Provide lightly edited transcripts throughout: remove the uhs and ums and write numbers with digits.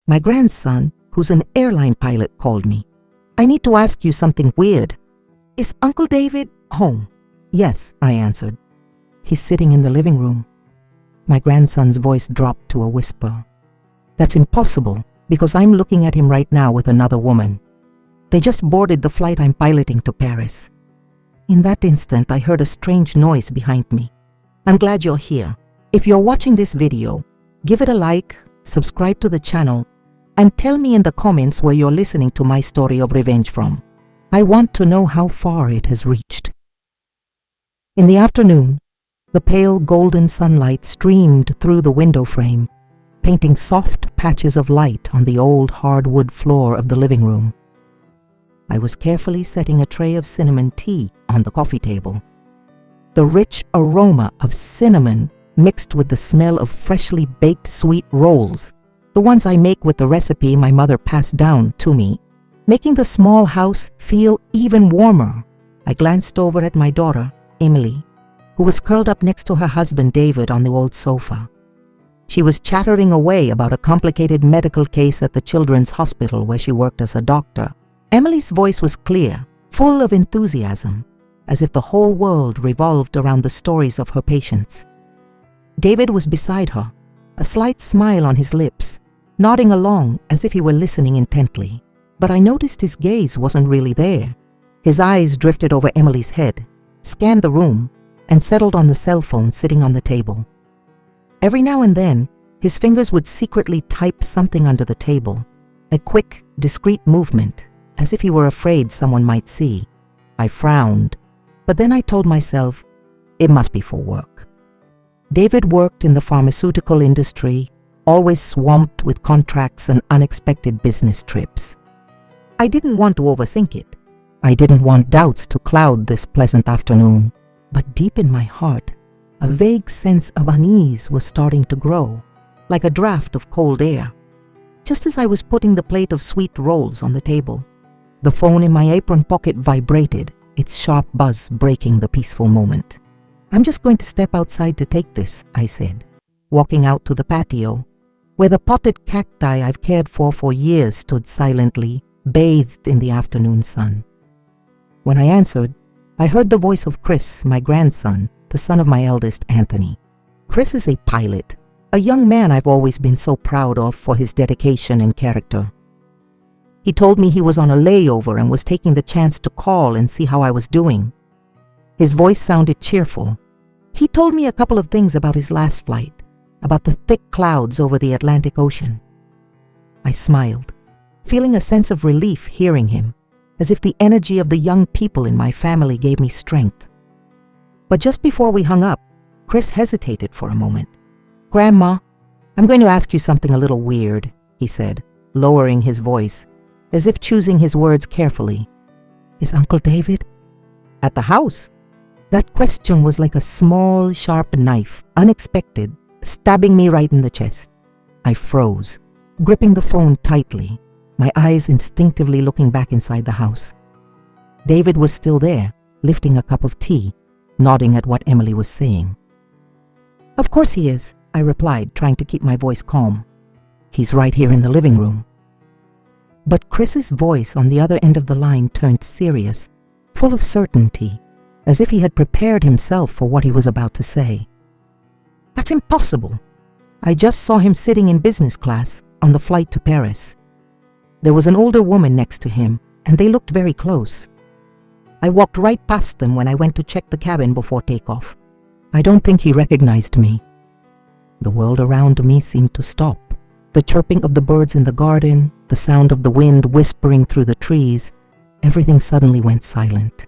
My grandson, who's an airline pilot, called me. "I need to ask you something weird. Is Uncle David home?" "Yes," I answered. "He's sitting in the living room." My grandson's voice dropped to a whisper. "That's impossible, because I'm looking at him right now with another woman. They just boarded the flight I'm piloting to Paris." In that instant, I heard a strange noise behind me. I'm glad you're here. If you're watching this video, give it a like, subscribe to the channel, and tell me in the comments where you're listening to my story of revenge from. I want to know how far it has reached. In the afternoon, the pale golden sunlight streamed through the window frame, painting soft patches of light on the old hardwood floor of the living room. I was carefully setting a tray of cinnamon tea on the coffee table. The rich aroma of cinnamon mixed with the smell of freshly baked sweet rolls, the ones I make with the recipe my mother passed down to me, making the small house feel even warmer. I glanced over at my daughter, Emily, who was curled up next to her husband David on the old sofa. She was chattering away about a complicated medical case at the children's hospital where she worked as a doctor. Emily's voice was clear, full of enthusiasm, as if the whole world revolved around the stories of her patients. David was beside her, a slight smile on his lips, nodding along as if he were listening intently. But I noticed his gaze wasn't really there. His eyes drifted over Emily's head, scanned the room, and settled on the cell phone sitting on the table. Every now and then, his fingers would secretly type something under the table, a quick, discreet movement, as if he were afraid someone might see. I frowned, but then I told myself, it must be for work. David worked in the pharmaceutical industry, always swamped with contracts and unexpected business trips. I didn't want to overthink it. I didn't want doubts to cloud this pleasant afternoon. But deep in my heart, a vague sense of unease was starting to grow, like a draft of cold air. Just as I was putting the plate of sweet rolls on the table, the phone in my apron pocket vibrated, its sharp buzz breaking the peaceful moment. "I'm just going to step outside to take this," I said, walking out to the patio, where the potted cacti I've cared for years stood silently, bathed in the afternoon sun. When I answered, I heard the voice of Chris, my grandson, the son of my eldest, Anthony. Chris is a pilot, a young man I've always been so proud of for his dedication and character. He told me he was on a layover and was taking the chance to call and see how I was doing. His voice sounded cheerful. He told me a couple of things about his last flight, about the thick clouds over the Atlantic Ocean. I smiled, feeling a sense of relief hearing him, as if the energy of the young people in my family gave me strength. But just before we hung up, Chris hesitated for a moment. "Grandma, I'm going to ask you something a little weird," he said, lowering his voice, as if choosing his words carefully. "Is Uncle David at the house?" That question was like a small, sharp knife, unexpected, stabbing me right in the chest. I froze, gripping the phone tightly, my eyes instinctively looking back inside the house. David was still there, lifting a cup of tea, nodding at what Emily was saying. "Of course he is," I replied, trying to keep my voice calm. "He's right here in the living room." But Chris's voice on the other end of the line turned serious, full of certainty, as if he had prepared himself for what he was about to say. "That's impossible. I just saw him sitting in business class on the flight to Paris. There was an older woman next to him, and they looked very close. I walked right past them when I went to check the cabin before takeoff. I don't think he recognized me." The world around me seemed to stop. The chirping of the birds in the garden, the sound of the wind whispering through the trees, everything suddenly went silent.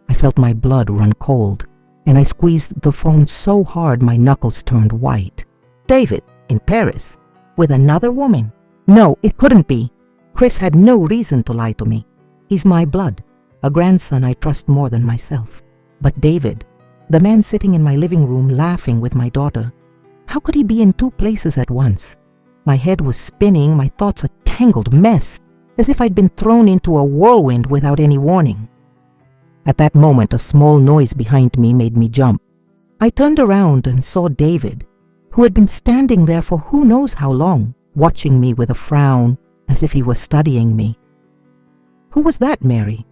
I felt my blood run cold, and I squeezed the phone so hard my knuckles turned white. "David, in Paris? With another woman? No, it couldn't be. Chris had no reason to lie to me. He's my blood, a grandson I trust more than myself. But David, the man sitting in my living room laughing with my daughter, how could he be in two places at once? My head was spinning, my thoughts a tangled mess, as if I'd been thrown into a whirlwind without any warning. At that moment, a small noise behind me made me jump. I turned around and saw David, who had been standing there for who knows how long, watching me with a frown as if he were studying me. "Who was that, Mary?"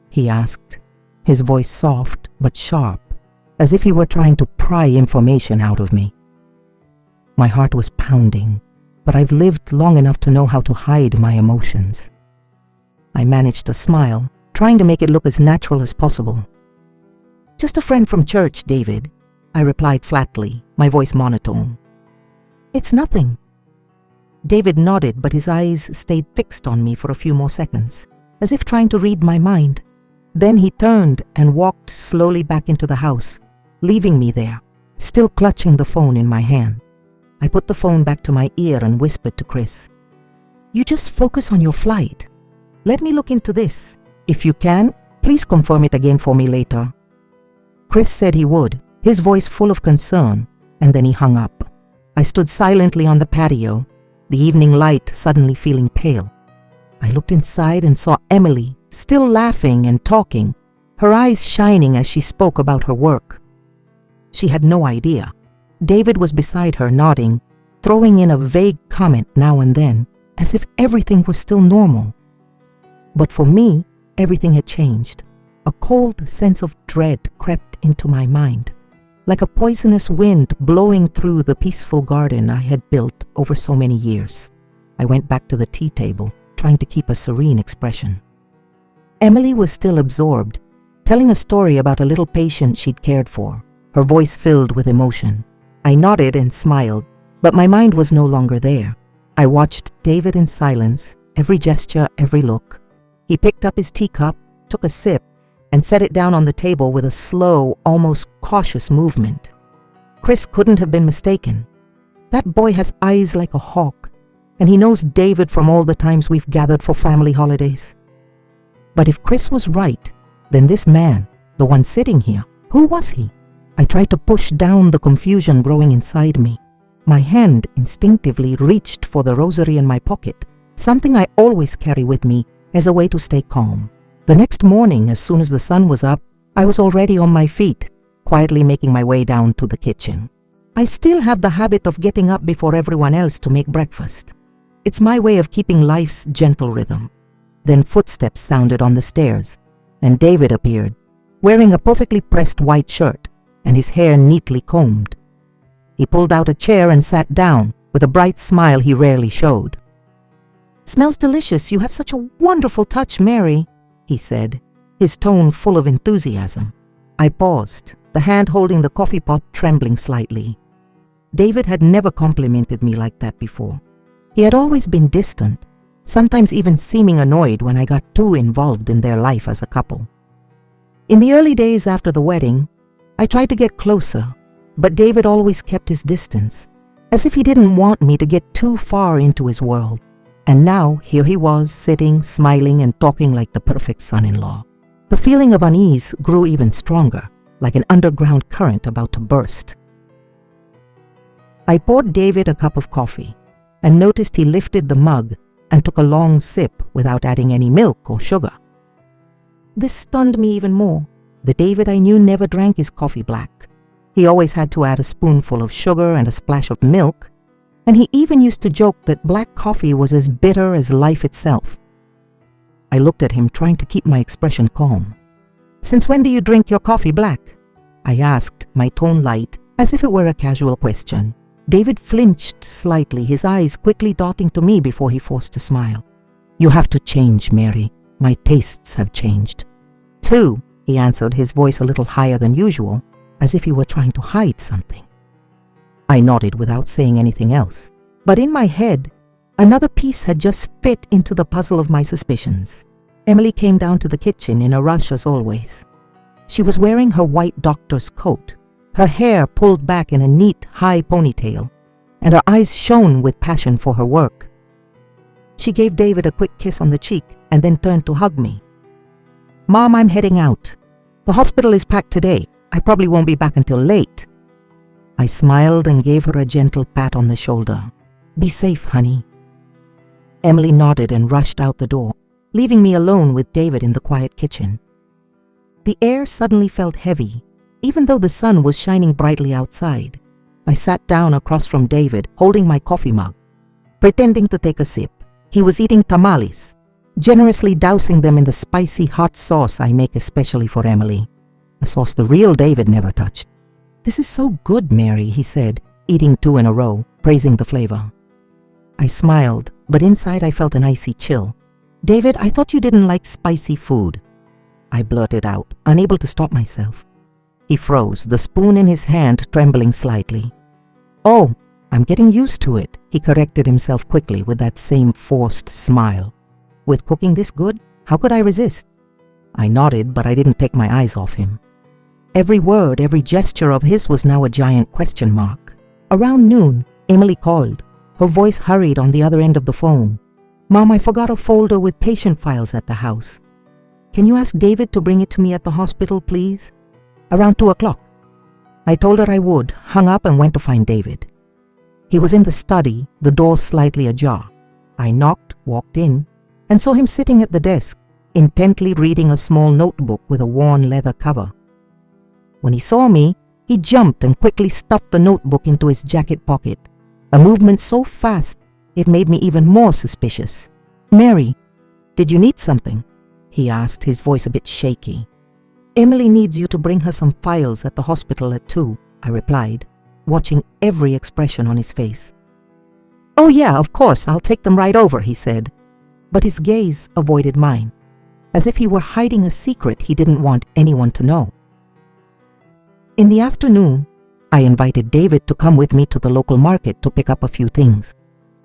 he asked, his voice soft but sharp, as if he were trying to pry information out of me. My heart was pounding, but I've lived long enough to know how to hide my emotions. I managed a smile, trying to make it look as natural as possible. "Just a friend from church, David," I replied flatly, my voice monotone. "It's nothing." David nodded, but his eyes stayed fixed on me for a few more seconds, as if trying to read my mind. Then he turned and walked slowly back into the house, leaving me there, still clutching the phone in my hand. I put the phone back to my ear and whispered to Chris, "You just focus on your flight. Let me look into this. If you can, please confirm it again for me later." Chris said he would, his voice full of concern, and then he hung up. I stood silently on the patio, the evening light suddenly feeling pale. I looked inside and saw Emily, still laughing and talking, her eyes shining as she spoke about her work. She had no idea. David was beside her nodding, throwing in a vague comment now and then, as if everything was still normal. But for me, everything had changed. A cold sense of dread crept into my mind, like a poisonous wind blowing through the peaceful garden I had built over so many years. I went back to the tea table, trying to keep a serene expression. Emily was still absorbed, telling a story about a little patient she'd cared for, her voice filled with emotion. I nodded and smiled, but my mind was no longer there. I watched David in silence, every gesture, every look. He picked up his teacup, took a sip, and set it down on the table with a slow, almost cautious movement. Chris couldn't have been mistaken. That boy has eyes like a hawk, and he knows David from all the times we've gathered for family holidays. But if Chris was right, then this man, the one sitting here, who was he? I tried to push down the confusion growing inside me. My hand instinctively reached for the rosary in my pocket, something I always carry with me as a way to stay calm. The next morning, as soon as the sun was up, I was already on my feet, quietly making my way down to the kitchen. I still have the habit of getting up before everyone else to make breakfast. It's my way of keeping life's gentle rhythm. Then footsteps sounded on the stairs, and David appeared, wearing a perfectly pressed white shirt and his hair neatly combed. He pulled out a chair and sat down with a bright smile he rarely showed. "Smells delicious. You have such a wonderful touch, Mary," he said, his tone full of enthusiasm. I paused, the hand holding the coffee pot trembling slightly. David had never complimented me like that before. He had always been distant, sometimes even seeming annoyed when I got too involved in their life as a couple. In the early days after the wedding, I tried to get closer, but David always kept his distance, as if he didn't want me to get too far into his world. And now, here he was, sitting, smiling, and talking like the perfect son-in-law. The feeling of unease grew even stronger, like an underground current about to burst. I poured David a cup of coffee, and noticed he lifted the mug and took a long sip without adding any milk or sugar. This stunned me even more. The David I knew never drank his coffee black. He always had to add a spoonful of sugar and a splash of milk, and he even used to joke that black coffee was as bitter as life itself. I looked at him, trying to keep my expression calm. "Since when do you drink your coffee black?" I asked, my tone light, as if it were a casual question. David flinched slightly, his eyes quickly darting to me before he forced a smile. "You have to change, Mary. My tastes have changed." "Too," he answered, his voice a little higher than usual, as if he were trying to hide something. I nodded without saying anything else, but in my head, another piece had just fit into the puzzle of my suspicions. Emily came down to the kitchen in a rush as always. She was wearing her white doctor's coat, her hair pulled back in a neat, high ponytail, and her eyes shone with passion for her work. She gave David a quick kiss on the cheek and then turned to hug me. "Mom, I'm heading out. The hospital is packed today. I probably won't be back until late." I smiled and gave her a gentle pat on the shoulder. "Be safe, honey." Emily nodded and rushed out the door, leaving me alone with David in the quiet kitchen. The air suddenly felt heavy, even though the sun was shining brightly outside. I sat down across from David, holding my coffee mug. pretending to take a sip. He was eating tamales, generously dousing them in the spicy hot sauce I make especially for Emily, a sauce the real David never touched. "This is so good, Mary," he said, eating 2 in a row, praising the flavor. I smiled, but inside I felt an icy chill. "David, I thought you didn't like spicy food," I blurted out, unable to stop myself. He froze, the spoon in his hand trembling slightly. "Oh, I'm getting used to it," he corrected himself quickly with that same forced smile. "With cooking this good, how could I resist?" I nodded, but I didn't take my eyes off him. Every word, every gesture of his was now a giant question mark. Around noon, Emily called. Her voice hurried on the other end of the phone. "Mom, I forgot a folder with patient files at the house. Can you ask David to bring it to me at the hospital, please? Around 2 o'clock. I told her I would, hung up and went to find David. He was in the study, the door slightly ajar. I knocked, walked in, and saw him sitting at the desk, intently reading a small notebook with a worn leather cover. When he saw me, he jumped and quickly stuffed the notebook into his jacket pocket, a movement so fast it made me even more suspicious. "Mary, did you need something?" he asked, his voice a bit shaky. "Emily needs you to bring her some files at the hospital at 2, I replied, watching every expression on his face. "Oh yeah, of course, I'll take them right over," he said, but his gaze avoided mine, as if he were hiding a secret he didn't want anyone to know. In the afternoon, I invited David to come with me to the local market to pick up a few things.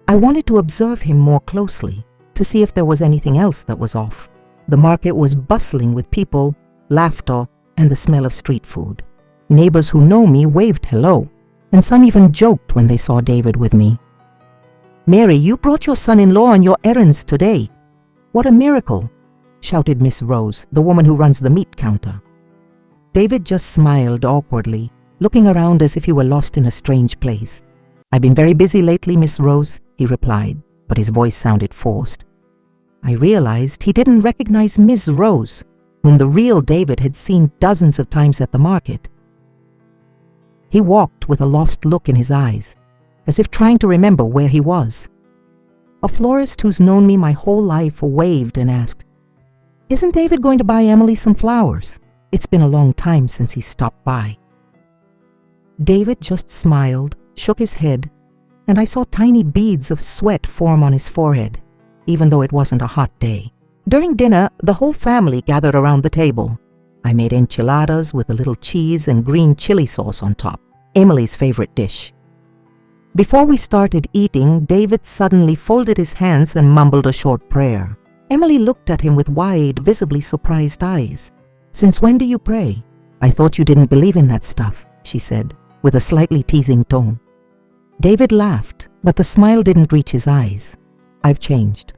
I wanted to observe him more closely, to see if there was anything else that was off. The market was bustling with people, laughter, and the smell of street food. Neighbors who know me waved hello, and some even joked when they saw David with me. "Mary, you brought your son-in-law on your errands today. What a miracle," shouted Miss Rose, the woman who runs the meat counter. David just smiled awkwardly, looking around as if he were lost in a strange place. "I've been very busy lately, Miss Rose," he replied, but his voice sounded forced. I realized he didn't recognize Miss Rose, whom the real David had seen dozens of times at the market. He walked with a lost look in his eyes, as if trying to remember where he was. A florist who's known me my whole life waved and asked, "Isn't David going to buy Emily some flowers? It's been a long time since he stopped by." David just smiled, shook his head, and I saw tiny beads of sweat form on his forehead, even though it wasn't a hot day. During dinner, the whole family gathered around the table. I made enchiladas with a little cheese and green chili sauce on top, Emily's favorite dish. Before we started eating, David suddenly folded his hands and mumbled a short prayer. Emily looked at him with wide, visibly surprised eyes. "Since when do you pray?" "I thought you didn't believe in that stuff," she said, with a slightly teasing tone. David laughed, but the smile didn't reach his eyes. "I've changed.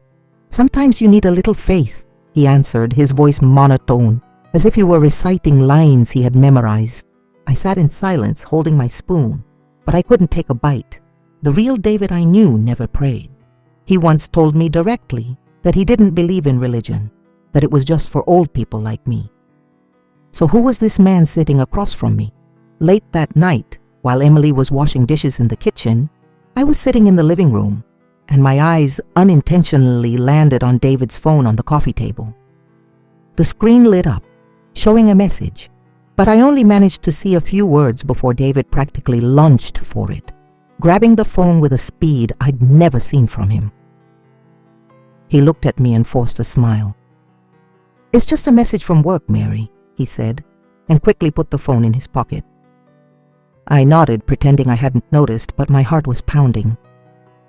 Sometimes you need a little faith," he answered, his voice monotone, as if he were reciting lines he had memorized. I sat in silence, holding my spoon, but I couldn't take a bite. The real David I knew never prayed. He once told me directly that he didn't believe in religion, that it was just for old people like me. So who was this man sitting across from me? Late that night, while Emily was washing dishes in the kitchen, I was sitting in the living room, and my eyes unintentionally landed on David's phone on the coffee table. The screen lit up, showing a message, but I only managed to see a few words before David practically lunged for it, grabbing the phone with a speed I'd never seen from him. He looked at me and forced a smile. "It's just a message from work, Mary," he said, and quickly put the phone in his pocket. I nodded, pretending I hadn't noticed, but my heart was pounding.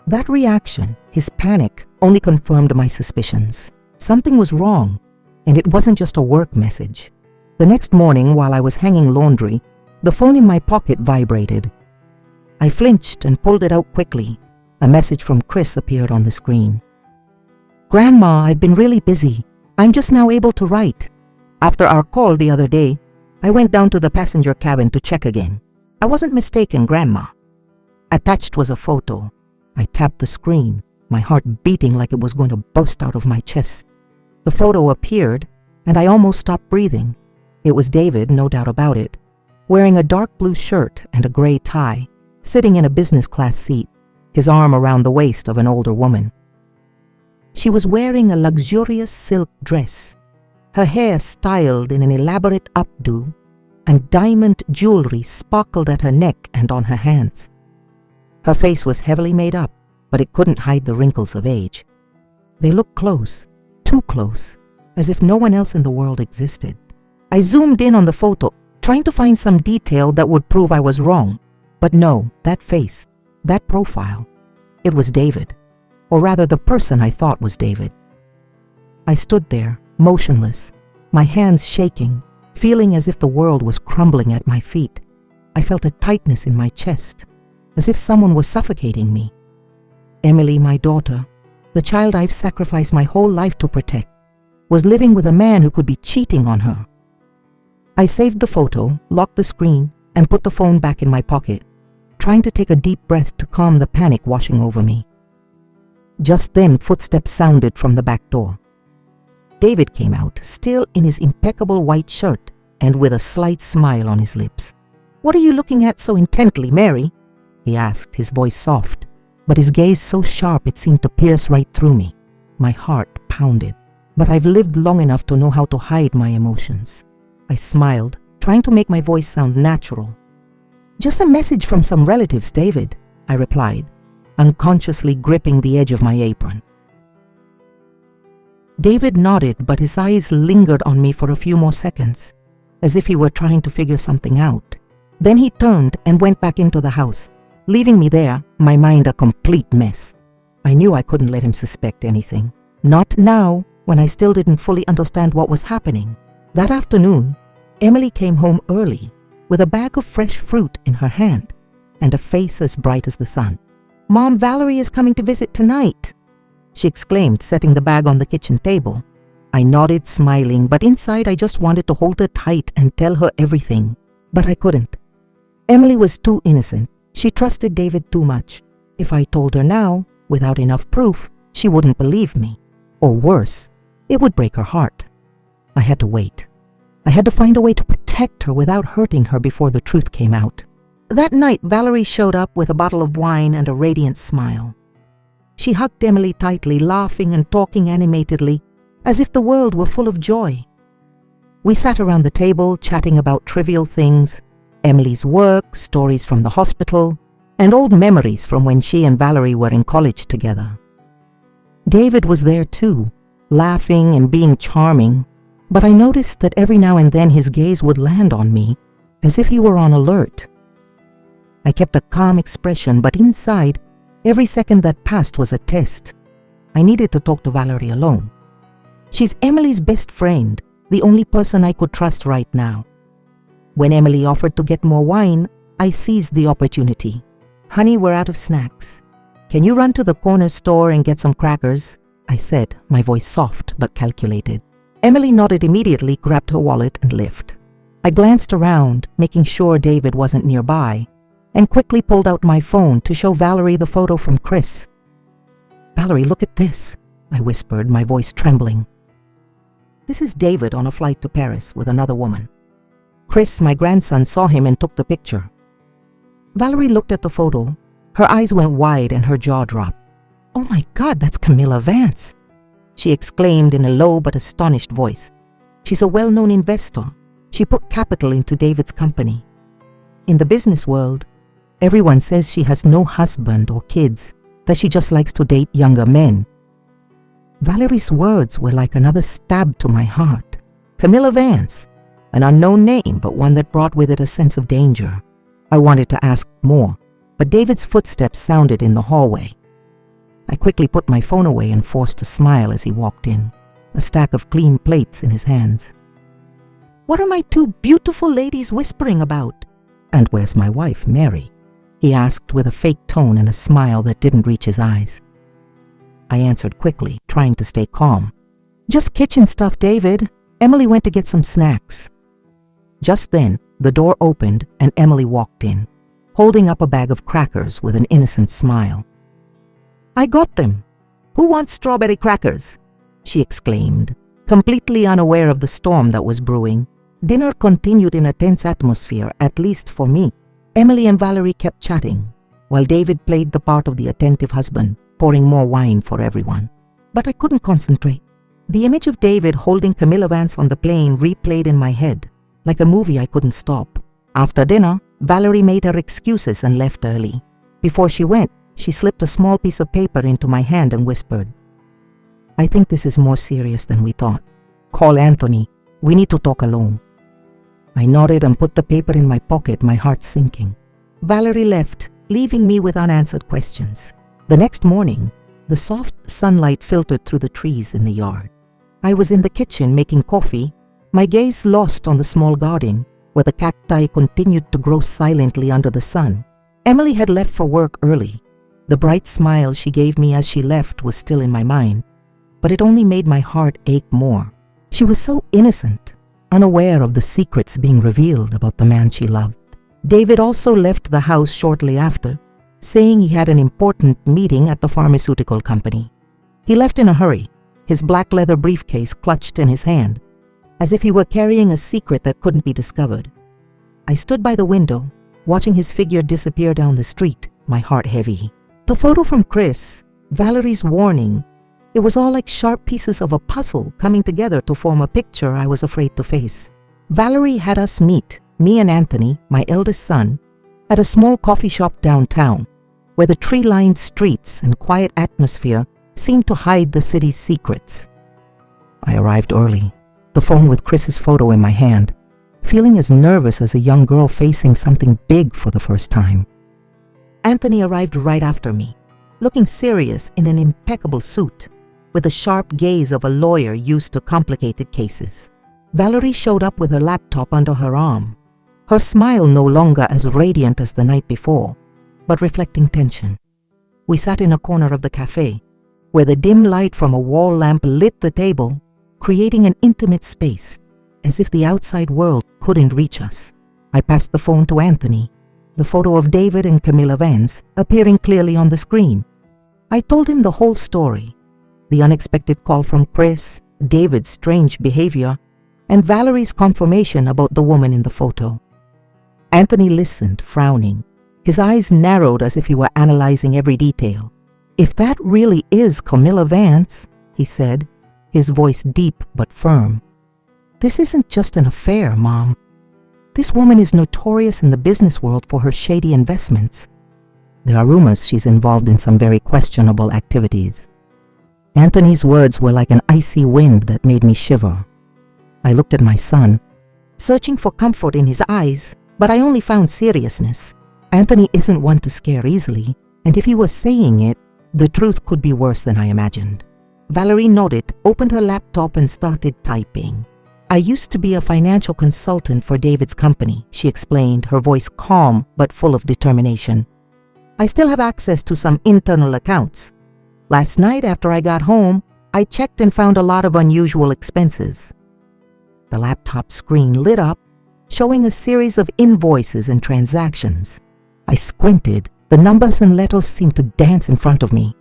That reaction, his panic, only confirmed my suspicions. Something was wrong, and it wasn't just a work message. The next morning, while I was hanging laundry, the phone in my pocket vibrated. I flinched and pulled it out quickly. A message from Chris appeared on the screen. "Grandma, I've been really busy. I'm just now able to write. After our call the other day, I went down to the passenger cabin to check again. I wasn't mistaken, Grandma." Attached was a photo. I tapped the screen, my heart beating like it was going to burst out of my chest. The photo appeared, and I almost stopped breathing. It was David, no doubt about it, wearing a dark blue shirt and a gray tie, sitting in a business class seat, his arm around the waist of an older woman. She was wearing a luxurious silk dress, her hair styled in an elaborate updo, and diamond jewelry sparkled at her neck and on her hands. Her face was heavily made up, but it couldn't hide the wrinkles of age. They looked close, too close, as if no one else in the world existed. I zoomed in on the photo, trying to find some detail that would prove I was wrong. But no, that face, that profile, it was David, or rather the person I thought was David. I stood there, motionless, my hands shaking, feeling as if the world was crumbling at my feet. I felt a tightness in my chest, as if someone was suffocating me. Emily, my daughter, the child I've sacrificed my whole life to protect, was living with a man who could be cheating on her. I saved the photo, locked the screen, and put the phone back in my pocket, trying to take a deep breath to calm the panic washing over me. Just then, footsteps sounded from the back door. David came out, still in his impeccable white shirt and with a slight smile on his lips. "What are you looking at so intently, Mary?" he asked, his voice soft, but his gaze so sharp it seemed to pierce right through me. My heart pounded, but I've lived long enough to know how to hide my emotions. I smiled, trying to make my voice sound natural. "Just a message from some relatives, David," I replied, unconsciously gripping the edge of my apron. David nodded, but his eyes lingered on me for a few more seconds, as if he were trying to figure something out. Then he turned and went back into the house, leaving me there, my mind a complete mess. I knew I couldn't let him suspect anything. Not now, when I still didn't fully understand what was happening. That afternoon, Emily came home early, with a bag of fresh fruit in her hand, and a face as bright as the sun. "Mom, Valerie is coming to visit tonight," she exclaimed, setting the bag on the kitchen table. I nodded, smiling, but inside I just wanted to hold her tight and tell her everything. But I couldn't. Emily was too innocent. She trusted David too much. If I told her now, without enough proof, she wouldn't believe me. Or worse, it would break her heart. I had to wait. I had to find a way to protect her without hurting her before the truth came out. That night, Valerie showed up with a bottle of wine and a radiant smile. She hugged Emily tightly, laughing and talking animatedly, as if the world were full of joy. We sat around the table, chatting about trivial things, Emily's work, stories from the hospital, and old memories from when she and Valerie were in college together. David was there too, laughing and being charming, but I noticed that every now and then his gaze would land on me, as if he were on alert. I kept a calm expression, but inside, every second that passed was a test. I needed to talk to Valerie alone. She's Emily's best friend, the only person I could trust right now. When Emily offered to get more wine, I seized the opportunity. "Honey, we're out of snacks. Can you run to the corner store and get some crackers?" I said, my voice soft but calculated. Emily nodded immediately, grabbed her wallet and left. I glanced around, making sure David wasn't nearby, and quickly pulled out my phone to show Valerie the photo from Chris. "Valerie, look at this," I whispered, my voice trembling. "This is David on a flight to Paris with another woman. Chris, my grandson, saw him and took the picture." Valerie looked at the photo. Her eyes went wide and her jaw dropped. "Oh my God, that's Camilla Vance," she exclaimed in a low but astonished voice. "She's a well-known investor. She put capital into David's company. In the business world, everyone says she has no husband or kids, that she just likes to date younger men." Valerie's words were like another stab to my heart. Camilla Vance, an unknown name, but one that brought with it a sense of danger. I wanted to ask more, but David's footsteps sounded in the hallway. I quickly put my phone away and forced a smile as he walked in, a stack of clean plates in his hands. "What are my two beautiful ladies whispering about? And where's my wife, Mary?" he asked with a fake tone and a smile that didn't reach his eyes. I answered quickly, trying to stay calm. "Just kitchen stuff, David. Emily went to get some snacks." Just then, the door opened and Emily walked in, holding up a bag of crackers with an innocent smile. "I got them. Who wants strawberry crackers?" she exclaimed, completely unaware of the storm that was brewing. Dinner continued in a tense atmosphere, at least for me. Emily and Valerie kept chatting. while David played the part of the attentive husband, pouring more wine for everyone. But I couldn't concentrate. The image of David holding Camilla Vance on the plane replayed in my head, like a movie I couldn't stop. After dinner, Valerie made her excuses and left early. Before she went, she slipped a small piece of paper into my hand and whispered, "I think this is more serious than we thought. Call Anthony. We need to talk alone." I nodded and put the paper in my pocket, my heart sinking. Valerie left, leaving me with unanswered questions. The next morning, the soft sunlight filtered through the trees in the yard. I was in the kitchen making coffee, my gaze lost on the small garden, where the cacti continued to grow silently under the sun. Emily had left for work early. The bright smile she gave me as she left was still in my mind, but it only made my heart ache more. She was so innocent, unaware of the secrets being revealed about the man she loved. David also left the house shortly after, saying he had an important meeting at the pharmaceutical company. He left in a hurry, his black leather briefcase clutched in his hand, as if he were carrying a secret that couldn't be discovered. I stood by the window, watching his figure disappear down the street, my heart heavy. The photo from Chris, Valerie's warning, it was all like sharp pieces of a puzzle coming together to form a picture I was afraid to face. Valerie had us meet, me and Anthony, my eldest son, at a small coffee shop downtown, where the tree-lined streets and quiet atmosphere seemed to hide the city's secrets. I arrived early, the phone with Chris's photo in my hand, feeling as nervous as a young girl facing something big for the first time. Anthony arrived right after me, looking serious in an impeccable suit, with the sharp gaze of a lawyer used to complicated cases. Valerie showed up with her laptop under her arm, her smile no longer as radiant as the night before, but reflecting tension. We sat in a corner of the cafe, where the dim light from a wall lamp lit the table, creating an intimate space, as if the outside world couldn't reach us. I passed the phone to Anthony, the photo of David and Camilla Vance appearing clearly on the screen. I told him the whole story, the unexpected call from Chris, David's strange behavior, and Valerie's confirmation about the woman in the photo. Anthony listened, frowning. His eyes narrowed as if he were analyzing every detail. "If that really is Camilla Vance," he said, his voice deep but firm, "this isn't just an affair, Mom. This woman is notorious in the business world for her shady investments. There are rumors she's involved in some very questionable activities." Anthony's words were like an icy wind that made me shiver. I looked at my son, searching for comfort in his eyes, but I only found seriousness. Anthony isn't one to scare easily, and if he was saying it, the truth could be worse than I imagined. Valerie nodded, opened her laptop and started typing. "I used to be a financial consultant for David's company," she explained, her voice calm but full of determination. "I still have access to some internal accounts. Last night after I got home, I checked and found a lot of unusual expenses." The laptop screen lit up, showing a series of invoices and transactions. I squinted. The numbers and letters seemed to dance in front of me.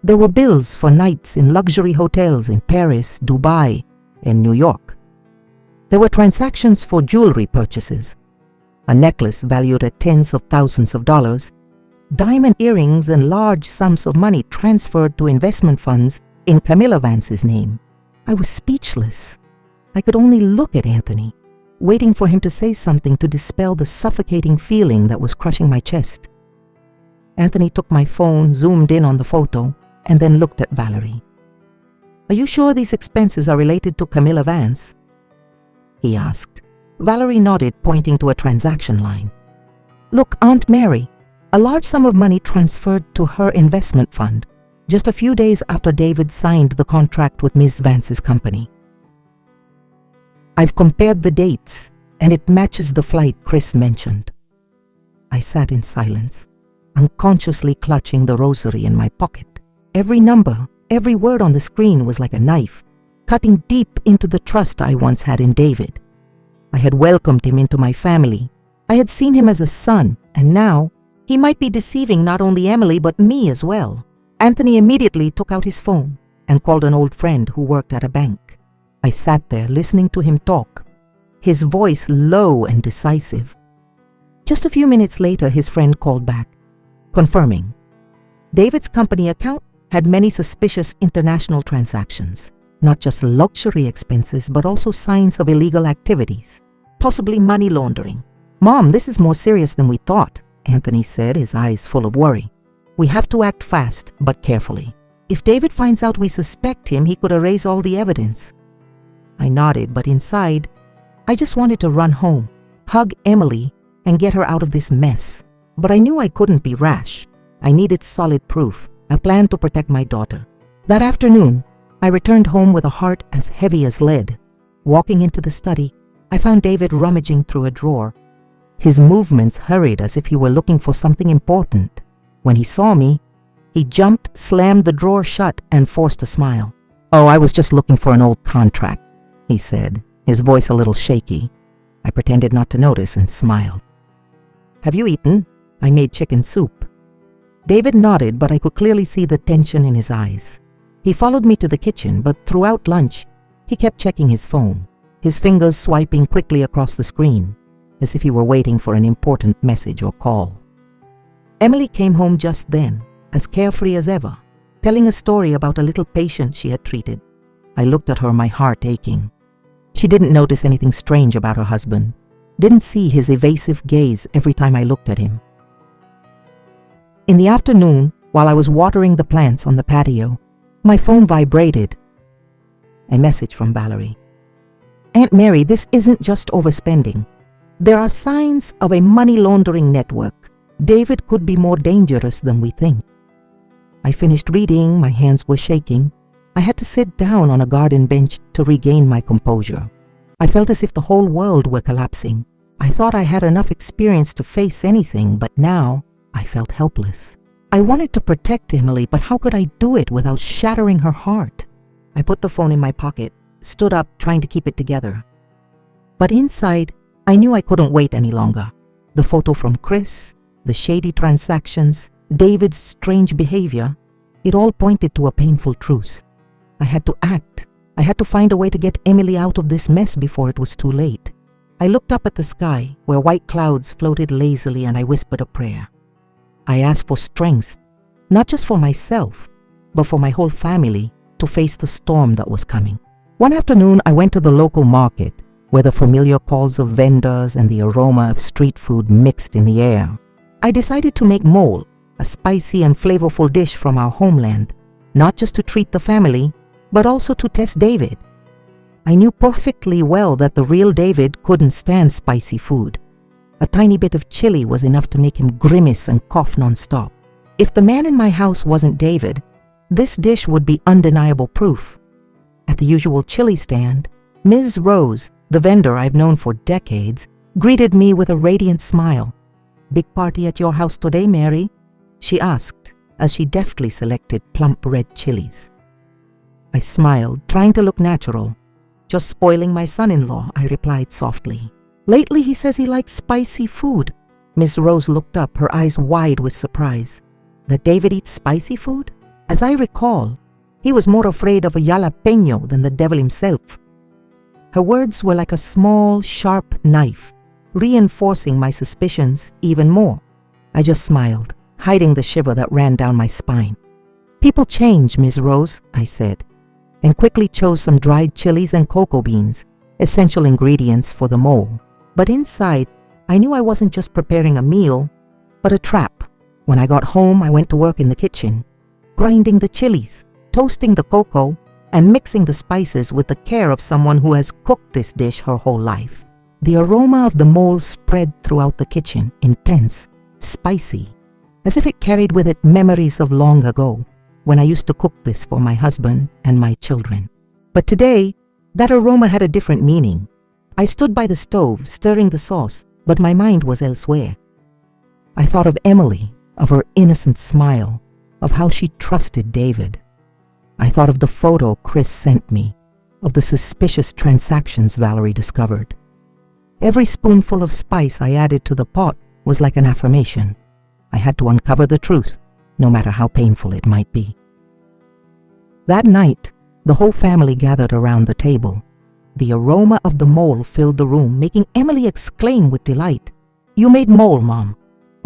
There were bills for nights in luxury hotels in Paris, Dubai, and New York. There were transactions for jewelry purchases, a necklace valued at tens of thousands of dollars, diamond earrings and large sums of money transferred to investment funds in Camilla Vance's name. I was speechless. I could only look at Anthony, waiting for him to say something to dispel the suffocating feeling that was crushing my chest. Anthony took my phone, zoomed in on the photo, and then looked at Valerie. "Are you sure these expenses are related to Camilla Vance?" he asked. Valerie nodded, pointing to a transaction line. "Look, Aunt Mary, a large sum of money transferred to her investment fund just a few days after David signed the contract with Ms. Vance's company. I've compared the dates, and it matches the flight Chris mentioned." I sat in silence, unconsciously clutching the rosary in my pocket. Every number, every word on the screen was like a knife, cutting deep into the trust I once had in David. I had welcomed him into my family. I had seen him as a son, and now he might be deceiving not only Emily but me as well. Anthony immediately took out his phone and called an old friend who worked at a bank. I sat there listening to him talk, his voice low and decisive. Just a few minutes later, his friend called back. confirming. David's company account had many suspicious international transactions, not just luxury expenses, but also signs of illegal activities, possibly money laundering. "Mom, this is more serious than we thought," Anthony said, his eyes full of worry. "We have to act fast, but carefully. If David finds out we suspect him, he could erase all the evidence." I nodded, but inside, I just wanted to run home, hug Emily, and get her out of this mess. But I knew I couldn't be rash. I needed solid proof, a plan to protect my daughter. That afternoon, I returned home with a heart as heavy as lead. Walking into the study, I found David rummaging through a drawer. His movements hurried as if he were looking for something important. When he saw me, he jumped, slammed the drawer shut, and forced a smile. "Oh, I was just looking for an old contract," he said, his voice a little shaky. I pretended not to notice and smiled. "Have you eaten? I made chicken soup." David nodded, but I could clearly see the tension in his eyes. He followed me to the kitchen, but throughout lunch, he kept checking his phone, his fingers swiping quickly across the screen, as if he were waiting for an important message or call. Emily came home just then, as carefree as ever, telling a story about a little patient she had treated. I looked at her, my heart aching. She didn't notice anything strange about her husband, didn't see his evasive gaze every time I looked at him. In the afternoon, while I was watering the plants on the patio, my phone vibrated. A message from Valerie. "Aunt Mary, this isn't just overspending. There are signs of a money laundering network. David could be more dangerous than we think." I finished reading, my hands were shaking. I had to sit down on a garden bench to regain my composure. I felt as if the whole world were collapsing. I thought I had enough experience to face anything, but now I felt helpless. I wanted to protect Emily, but how could I do it without shattering her heart? I put the phone in my pocket, stood up trying to keep it together. But inside, I knew I couldn't wait any longer. The photo from Chris, the shady transactions, David's strange behavior, it all pointed to a painful truth. I had to act. I had to find a way to get Emily out of this mess before it was too late. I looked up at the sky, where white clouds floated lazily, and I whispered a prayer. I asked for strength, not just for myself, but for my whole family to face the storm that was coming. One afternoon, I went to the local market, where the familiar calls of vendors and the aroma of street food mixed in the air. I decided to make mole, a spicy and flavorful dish from our homeland, not just to treat the family, but also to test David. I knew perfectly well that the real David couldn't stand spicy food. A tiny bit of chili was enough to make him grimace and cough nonstop. If the man in my house wasn't David, this dish would be undeniable proof. At the usual chili stand, Ms. Rose, the vendor I've known for decades, greeted me with a radiant smile. "Big party at your house today, Mary?" she asked as she deftly selected plump red chilies. I smiled, trying to look natural. "Just spoiling my son-in-law," I replied softly. "Lately he says he likes spicy food." Miss Rose looked up, her eyes wide with surprise. That David eats spicy food? As I recall, he was more afraid of a jalapeno than the devil himself. Her words were like a small, sharp knife, reinforcing my suspicions even more. I just smiled, hiding the shiver that ran down my spine. "People change, Miss Rose," I said, and quickly chose some dried chilies and cocoa beans, essential ingredients for the mole. But inside, I knew I wasn't just preparing a meal, but a trap. When I got home, I went to work in the kitchen, grinding the chilies, toasting the cocoa, and mixing the spices with the care of someone who has cooked this dish her whole life. The aroma of the mole spread throughout the kitchen, intense, spicy, as if it carried with it memories of long ago, when I used to cook this for my husband and my children. But today, that aroma had a different meaning. I stood by the stove, stirring the sauce, but my mind was elsewhere. I thought of Emily, of her innocent smile, of how she trusted David. I thought of the photo Chris sent me, of the suspicious transactions Valerie discovered. Every spoonful of spice I added to the pot was like an affirmation. I had to uncover the truth, no matter how painful it might be. That night, the whole family gathered around the table. The aroma of the mole filled the room, making Emily exclaim with delight. "You made mole, Mom.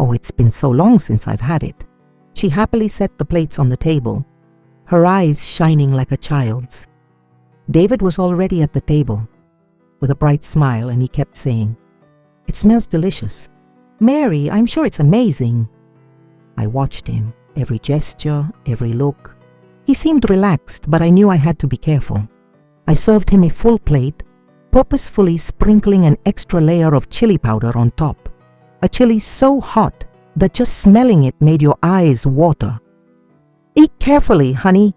Oh, it's been so long since I've had it. She happily set the plates on the table, her eyes shining like a child's. David was already at the table, with a bright smile, and he kept saying, "It smells delicious. Mary, I'm sure it's amazing." I watched him, every gesture, every look. He seemed relaxed, but I knew I had to be careful. I served him a full plate, purposefully sprinkling an extra layer of chili powder on top. A chili so hot that just smelling it made your eyes water. "Eat carefully, honey,"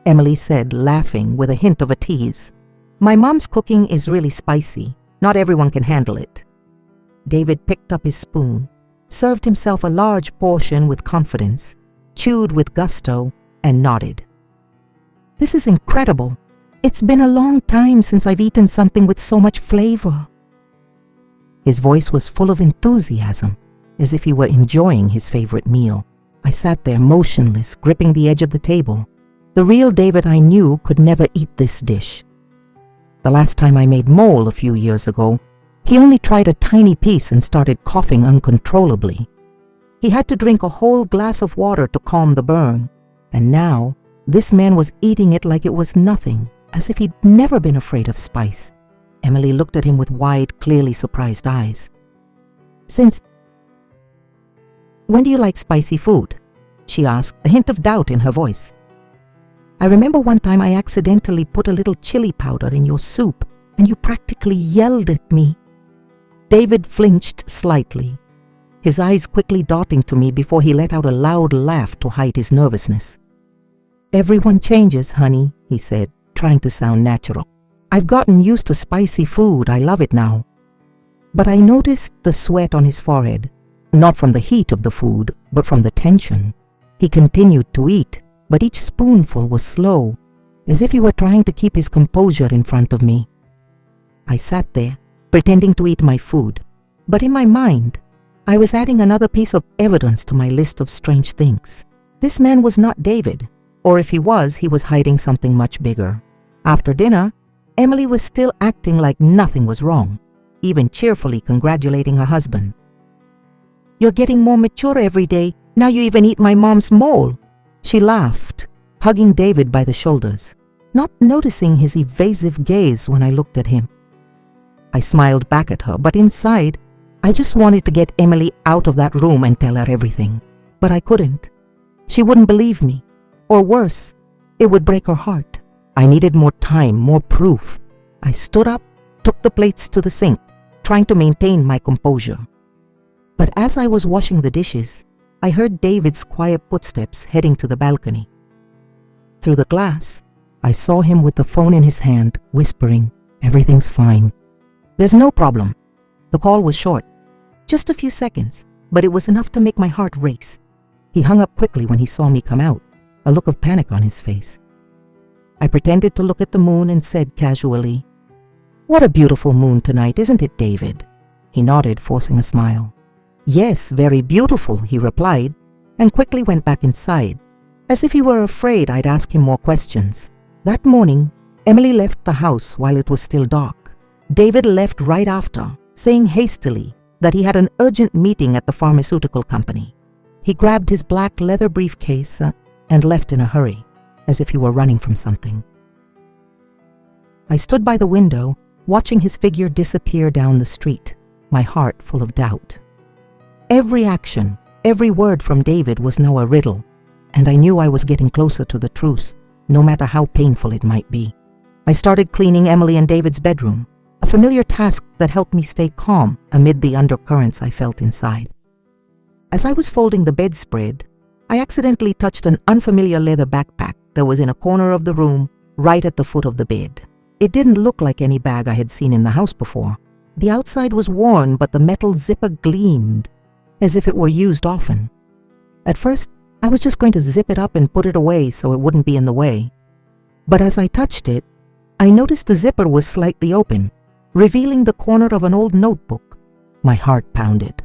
Emily said, laughing with a hint of a tease. "My mom's cooking is really spicy. Not everyone can handle it." David picked up his spoon, served himself a large portion with confidence, chewed with gusto, and nodded. "This is incredible. It's been a long time since I've eaten something with so much flavor." His voice was full of enthusiasm, as if he were enjoying his favorite meal. I sat there motionless, gripping the edge of the table. The real David I knew could never eat this dish. The last time I made mole a few years ago, he only tried a tiny piece and started coughing uncontrollably. He had to drink a whole glass of water to calm the burn, and now this man was eating it like it was nothing, as if he'd never been afraid of spice. Emily looked at him with wide, clearly surprised eyes. "Since when do you like spicy food?" she asked, a hint of doubt in her voice. "I remember one time I accidentally put a little chili powder in your soup, and you practically yelled at me." David flinched slightly, his eyes quickly darting to me before he let out a loud laugh to hide his nervousness. "Everyone changes, honey," he said, trying to sound natural. "I've gotten used to spicy food. I love it now." But I noticed the sweat on his forehead, not from the heat of the food, but from the tension. He continued to eat, but each spoonful was slow, as if he were trying to keep his composure in front of me. I sat there, pretending to eat my food, but in my mind, I was adding another piece of evidence to my list of strange things. This man was not David, or if he was hiding something much bigger. After dinner, Emily was still acting like nothing was wrong, even cheerfully congratulating her husband. "You're getting more mature every day. Now you even eat my mom's mole." She laughed, hugging David by the shoulders, not noticing his evasive gaze when I looked at him. I smiled back at her, but inside, I just wanted to get Emily out of that room and tell her everything. But I couldn't. She wouldn't believe me. Or worse, it would break her heart. I needed more time, more proof. I stood up, took the plates to the sink, trying to maintain my composure. But as I was washing the dishes, I heard David's quiet footsteps heading to the balcony. Through the glass, I saw him with the phone in his hand, whispering, "Everything's fine." "There's no problem." The call was short, just a few seconds, but it was enough to make my heart race. He hung up quickly when he saw me come out, a look of panic on his face. I pretended to look at the moon and said casually, "What a beautiful moon tonight, isn't it, David?" He nodded, forcing a smile. "Yes, very beautiful," he replied, and quickly went back inside, as if he were afraid I'd ask him more questions. That morning, Emily left the house while it was still dark. David left right after, saying hastily that he had an urgent meeting at the pharmaceutical company. He grabbed his black leather briefcase and left in a hurry, as if he were running from something. I stood by the window, watching his figure disappear down the street, my heart full of doubt. Every action, every word from David was now a riddle, and I knew I was getting closer to the truth, no matter how painful it might be. I started cleaning Emily and David's bedroom, a familiar task that helped me stay calm amid the undercurrents I felt inside. As I was folding the bedspread, I accidentally touched an unfamiliar leather backpack that was in a corner of the room, right at the foot of the bed. It didn't look like any bag I had seen in the house before. The outside was worn, but the metal zipper gleamed, as if it were used often. At first, I was just going to zip it up and put it away so it wouldn't be in the way. But as I touched it, I noticed the zipper was slightly open, revealing the corner of an old notebook. My heart pounded.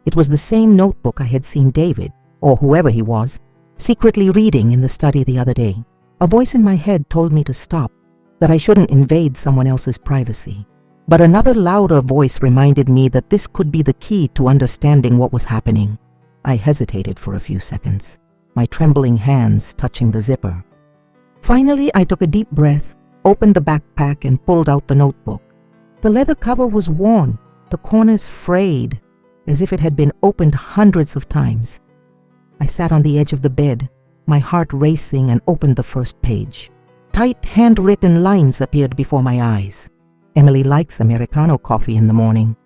It was the same notebook I had seen David, or whoever he was, secretly reading in the study the other day. A voice in my head told me to stop, that I shouldn't invade someone else's privacy. But another louder voice reminded me that this could be the key to understanding what was happening. I hesitated for a few seconds, my trembling hands touching the zipper. Finally, I took a deep breath, opened the backpack, and pulled out the notebook. The leather cover was worn, the corners frayed, as if it had been opened hundreds of times. I sat on the edge of the bed, my heart racing, and opened the first page. Tight handwritten lines appeared before my eyes. Emily likes Americano coffee in the morning.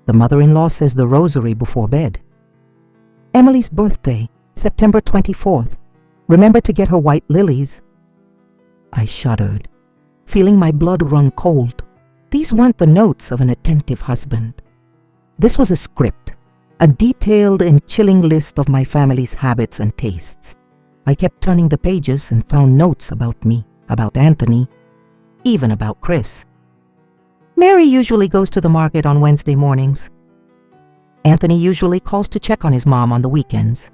The mother-in-law says the rosary before bed. Emily's birthday, September 24th. Remember to get her white lilies. I shuddered, feeling my blood run cold. These weren't the notes of an attentive husband. This was a script, a detailed and chilling list of my family's habits and tastes. I kept turning the pages and found notes about me, about Anthony, even about Chris. Mary usually goes to the market on Wednesday mornings. Anthony usually calls to check on his mom on the weekends.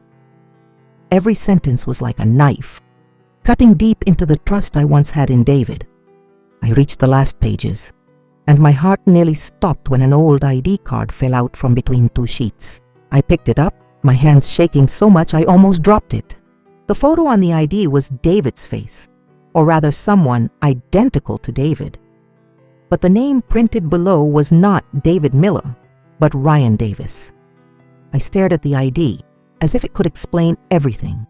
Every sentence was like a knife, cutting deep into the trust I once had in David. I reached the last pages, and my heart nearly stopped when an old ID card fell out from between two sheets. I picked it up, my hands shaking so much I almost dropped it. The photo on the ID was David's face, or rather someone identical to David. But the name printed below was not David Miller, but Ryan Davis. I stared at the ID, as if it could explain everything.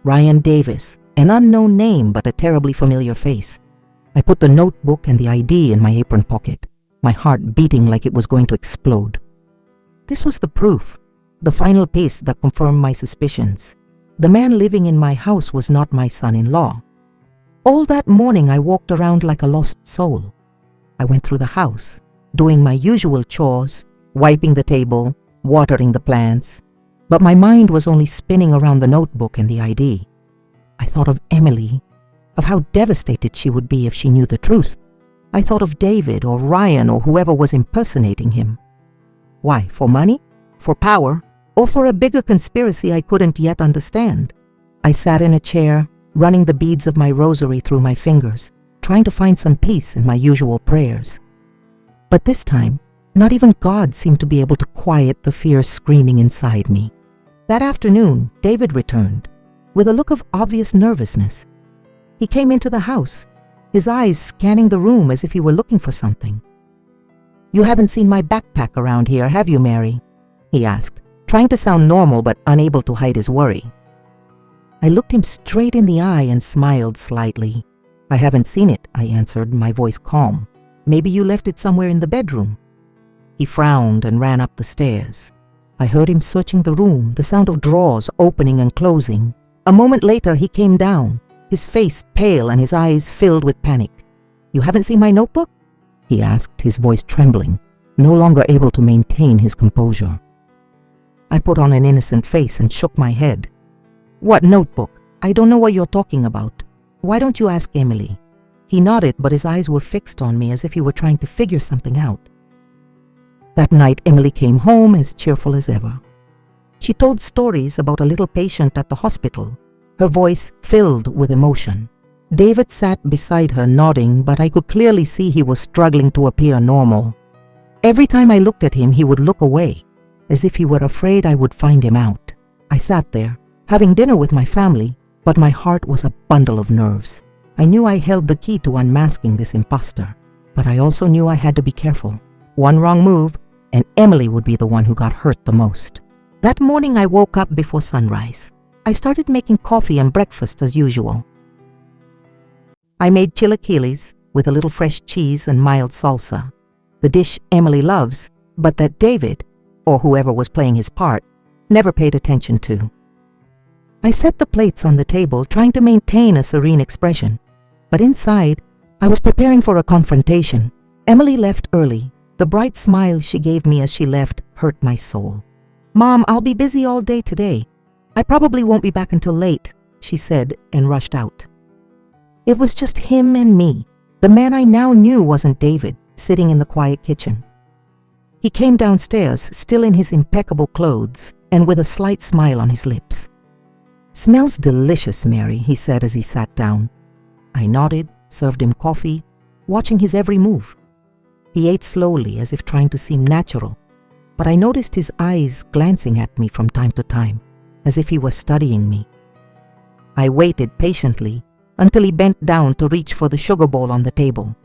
Ryan Davis, an unknown name but a terribly familiar face. I put the notebook and the ID in my apron pocket, my heart beating like it was going to explode. This was the proof, the final piece that confirmed my suspicions. The man living in my house was not my son-in-law. All that morning I walked around like a lost soul. I went through the house, doing my usual chores, wiping the table, watering the plants, but my mind was only spinning around the notebook and the ID. I thought of Emily, of how devastated she would be if she knew the truth. I thought of David or Ryan or whoever was impersonating him. Why, for money? For power? Or for a bigger conspiracy I couldn't yet understand? I sat in a chair, running the beads of my rosary through my fingers, trying to find some peace in my usual prayers. But this time, not even God seemed to be able to quiet the fear screaming inside me. That afternoon, David returned, with a look of obvious nervousness. He came into the house, his eyes scanning the room as if he were looking for something. "You haven't seen my backpack around here, have you, Mary?" he asked, trying to sound normal but unable to hide his worry. I looked him straight in the eye and smiled slightly. "I haven't seen it," I answered, my voice calm. "Maybe you left it somewhere in the bedroom." He frowned and ran up the stairs. I heard him searching the room, the sound of drawers opening and closing. A moment later, he came down, his face pale and his eyes filled with panic. "You haven't seen my notebook?" he asked, his voice trembling, no longer able to maintain his composure. I put on an innocent face and shook my head. "What notebook? I don't know what you're talking about. Why don't you ask Emily?" He nodded, but his eyes were fixed on me as if he were trying to figure something out. That night, Emily came home as cheerful as ever. She told stories about a little patient at the hospital, her voice filled with emotion. David sat beside her nodding, but I could clearly see he was struggling to appear normal. Every time I looked at him, he would look away, as if he were afraid I would find him out. I sat there, having dinner with my family, but my heart was a bundle of nerves. I knew I held the key to unmasking this imposter, but I also knew I had to be careful. One wrong move, and Emily would be the one who got hurt the most. That morning I woke up before sunrise. I started making coffee and breakfast as usual. I made chilaquiles with a little fresh cheese and mild salsa, the dish Emily loves, but that David, or whoever was playing his part, never paid attention to. I set the plates on the table, trying to maintain a serene expression, but inside, I was preparing for a confrontation. Emily left early. The bright smile she gave me as she left hurt my soul. "Mom, I'll be busy all day today. I probably won't be back until late," she said and rushed out. It was just him and me. The man I now knew wasn't David, sitting in the quiet kitchen. He came downstairs, still in his impeccable clothes, and with a slight smile on his lips. "Smells delicious, Mary," he said as he sat down. I nodded, served him coffee, watching his every move. He ate slowly, as if trying to seem natural. but I noticed his eyes glancing at me from time to time, as if he were studying me. I waited patiently until he bent down to reach for the sugar bowl on the table.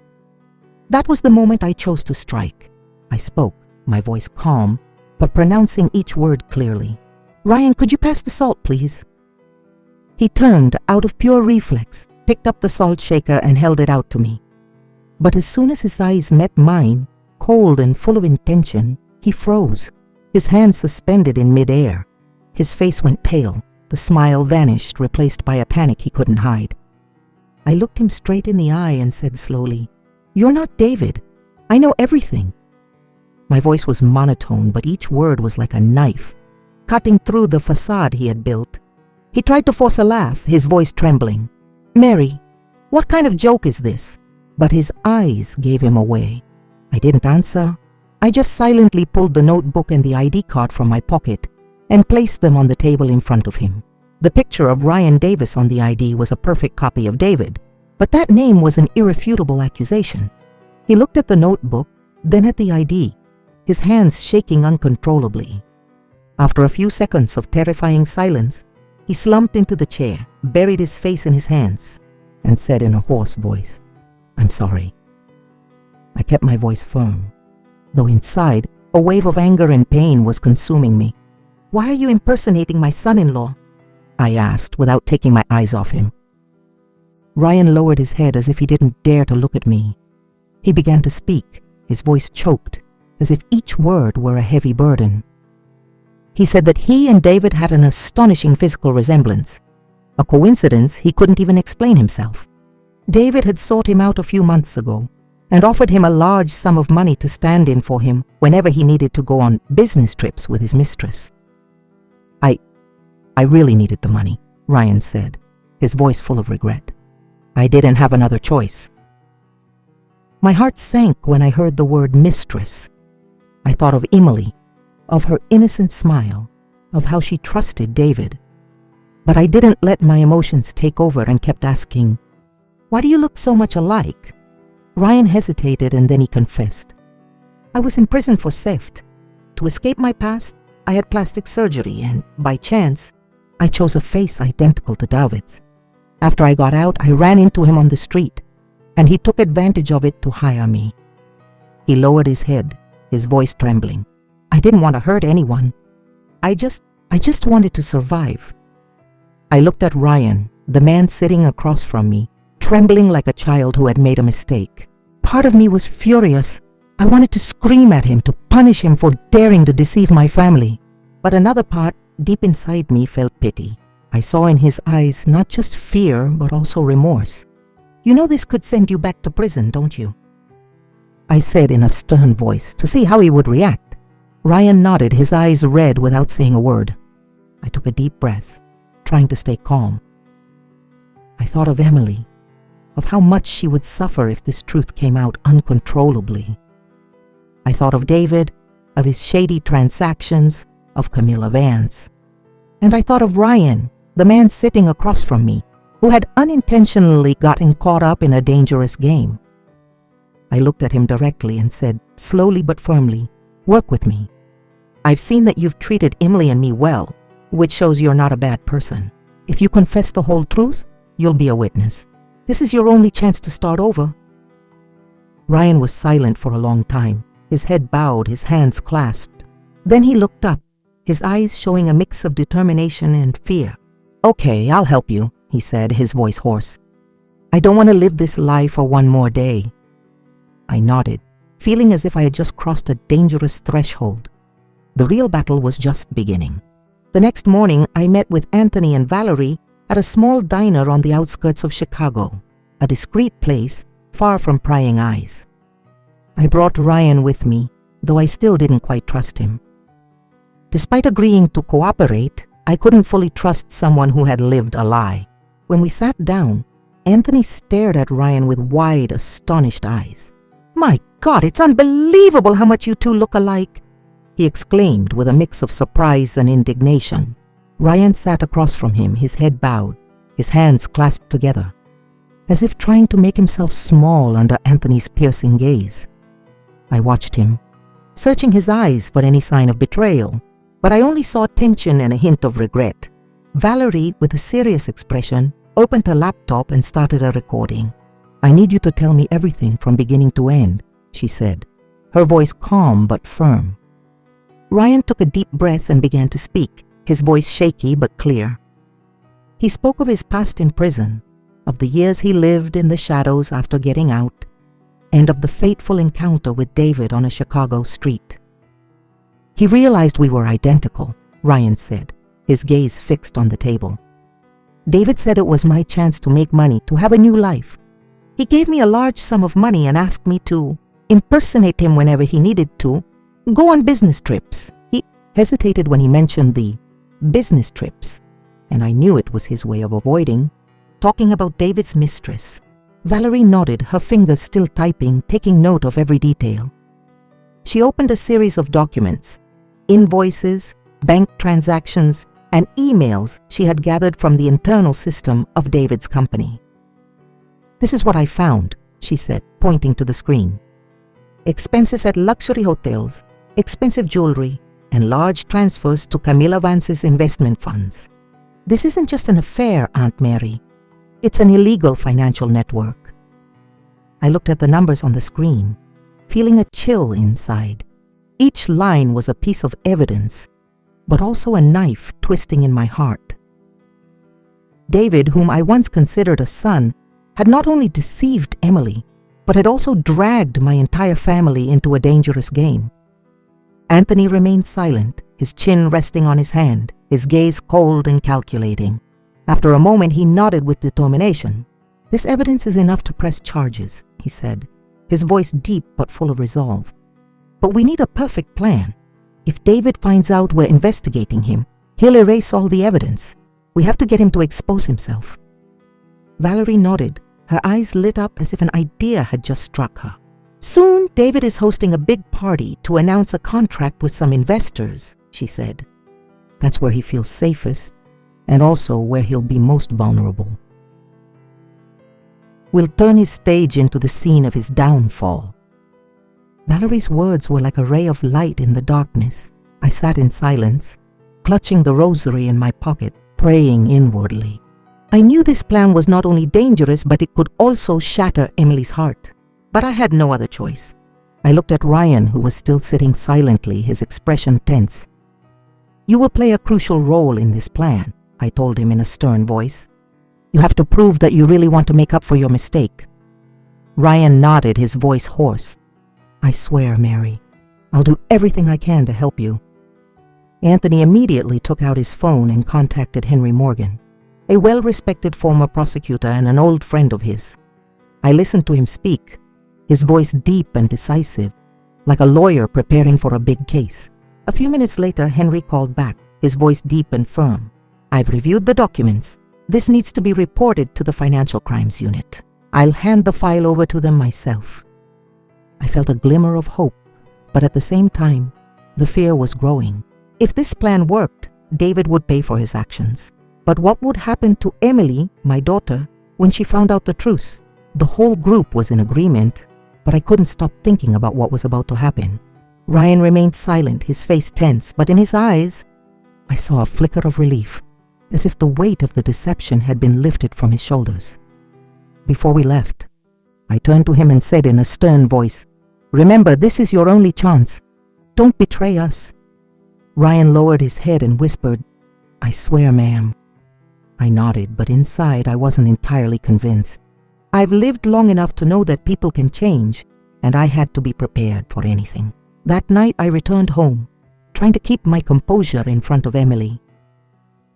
That was the moment I chose to strike. I spoke, my voice calm, but pronouncing each word clearly. "Ryan, could you pass the salt, please?" He turned out of pure reflex, picked up the salt shaker and held it out to me. But as soon as his eyes met mine, cold and full of intention, he froze, his hands suspended in midair. His face went pale, the smile vanished, replaced by a panic he couldn't hide. I looked him straight in the eye and said slowly, "You're not David. I know everything." My voice was monotone, but each word was like a knife, cutting through the facade he had built. He tried to force a laugh, his voice trembling. "Mary, what kind of joke is this?" But his eyes gave him away. I didn't answer. I just silently pulled the notebook and the ID card from my pocket and placed them on the table in front of him. The picture of Ryan Davis on the ID was a perfect copy of David, but that name was an irrefutable accusation. He looked at the notebook, then at the ID, his hands shaking uncontrollably. After a few seconds of terrifying silence, he slumped into the chair, buried his face in his hands, and said in a hoarse voice, "I'm sorry." I kept my voice firm, though inside, a wave of anger and pain was consuming me. "Why are you impersonating my son-in-law?" I asked without taking my eyes off him. Ryan lowered his head as if he didn't dare to look at me. He began to speak, his voice choked, as if each word were a heavy burden. He said that he and David had an astonishing physical resemblance, a coincidence he couldn't even explain himself. David had sought him out a few months ago and offered him a large sum of money to stand in for him whenever he needed to go on business trips with his mistress. I really needed the money," Ryan said, his voice full of regret. "I didn't have another choice." My heart sank when I heard the word mistress. I thought of Emily, of her innocent smile, of how she trusted David. But I didn't let my emotions take over and kept asking, "Why do you look so much alike?" Ryan hesitated and then he confessed. "I was in prison for theft. To escape my past, I had plastic surgery and, by chance, I chose a face identical to David's. After I got out, I ran into him on the street, and he took advantage of it to hire me." He lowered his head, his voice trembling. "I didn't want to hurt anyone. I just wanted to survive." I looked at Ryan, the man sitting across from me, trembling like a child who had made a mistake. Part of me was furious. I wanted to scream at him, to punish him for daring to deceive my family. But another part, deep inside me, felt pity. I saw in his eyes not just fear, but also remorse. "You know this could send you back to prison, don't you?" I said in a stern voice, to see how he would react. Ryan nodded, his eyes red without saying a word. I took a deep breath, trying to stay calm. I thought of Emily, of how much she would suffer if this truth came out uncontrollably. I thought of David, of his shady transactions, of Camilla Vance. And I thought of Ryan, the man sitting across from me, who had unintentionally gotten caught up in a dangerous game. I looked at him directly and said, slowly but firmly, "Work with me. I've seen that you've treated Emily and me well, which shows you're not a bad person. If you confess the whole truth, you'll be a witness. This is your only chance to start over." Ryan was silent for a long time, his head bowed, his hands clasped. Then he looked up, his eyes showing a mix of determination and fear. "Okay, I'll help you," he said, his voice hoarse. "I don't want to live this life for one more day." I nodded, feeling as if I had just crossed a dangerous threshold. The real battle was just beginning. The next morning, I met with Anthony and Valerie at a small diner on the outskirts of Chicago, a discreet place far from prying eyes. I brought Ryan with me, though I still didn't quite trust him. Despite agreeing to cooperate, I couldn't fully trust someone who had lived a lie. When we sat down, Anthony stared at Ryan with wide, astonished eyes. "My God, it's unbelievable how much you two look alike," he exclaimed with a mix of surprise and indignation. Ryan sat across from him, his head bowed, his hands clasped together, as if trying to make himself small under Anthony's piercing gaze. I watched him, searching his eyes for any sign of betrayal, but I only saw tension and a hint of regret. Valerie, with a serious expression, opened her laptop and started a recording. "I need you to tell me everything from beginning to end," she said, her voice calm but firm. Ryan took a deep breath and began to speak, his voice shaky but clear. He spoke of his past in prison, of the years he lived in the shadows after getting out, and of the fateful encounter with David on a Chicago street. "He realized we were identical," Ryan said, his gaze fixed on the table. "David said it was my chance to make money, to have a new life. He gave me a large sum of money and asked me to impersonate him whenever he needed to, go on business trips." He hesitated when he mentioned the business trips, and I knew it was his way of avoiding talking about David's mistress. Valerie nodded, her fingers still typing, taking note of every detail. She opened a series of documents, invoices, bank transactions, and emails she had gathered from the internal system of David's company. "This is what I found," she said, pointing to the screen. "Expenses at luxury hotels, expensive jewelry, and large transfers to Camilla Vance's investment funds. This isn't just an affair, Aunt Mary. It's an illegal financial network." I looked at the numbers on the screen, feeling a chill inside. Each line was a piece of evidence, but also a knife twisting in my heart. David, whom I once considered a son, had not only deceived Emily, but had also dragged my entire family into a dangerous game. Anthony remained silent, his chin resting on his hand, his gaze cold and calculating. After a moment, he nodded with determination. "This evidence is enough to press charges," he said, his voice deep but full of resolve. "But we need a perfect plan. If David finds out we're investigating him, he'll erase all the evidence. We have to get him to expose himself." Valerie nodded, her eyes lit up as if an idea had just struck her. "Soon, David is hosting a big party to announce a contract with some investors," she said. "That's where he feels safest, and also where he'll be most vulnerable. We'll turn his stage into the scene of his downfall." Valerie's words were like a ray of light in the darkness. I sat in silence, clutching the rosary in my pocket, praying inwardly. I knew this plan was not only dangerous, but it could also shatter Emily's heart. But I had no other choice. I looked at Ryan, who was still sitting silently, his expression tense. "You will play a crucial role in this plan," I told him in a stern voice. "You have to prove that you really want to make up for your mistake." Ryan nodded, his voice hoarse. "I swear, Mary, I'll do everything I can to help you." Anthony immediately took out his phone and contacted Henry Morgan, a well-respected former prosecutor and an old friend of his. I listened to him speak, his voice deep and decisive, like a lawyer preparing for a big case. A few minutes later, Henry called back, his voice deep and firm. "I've reviewed the documents. This needs to be reported to the Financial Crimes Unit. I'll hand the file over to them myself." I felt a glimmer of hope, but at the same time, the fear was growing. If this plan worked, David would pay for his actions. But what would happen to Emily, my daughter, when she found out the truth? The whole group was in agreement, but I couldn't stop thinking about what was about to happen. Ryan remained silent, his face tense, but in his eyes, I saw a flicker of relief, as if the weight of the deception had been lifted from his shoulders. Before we left, I turned to him and said in a stern voice, "Remember, this is your only chance. Don't betray us." Ryan lowered his head and whispered, "I swear, ma'am." I nodded, but inside I wasn't entirely convinced. I've lived long enough to know that people can change, and I had to be prepared for anything. That night I returned home, trying to keep my composure in front of Emily.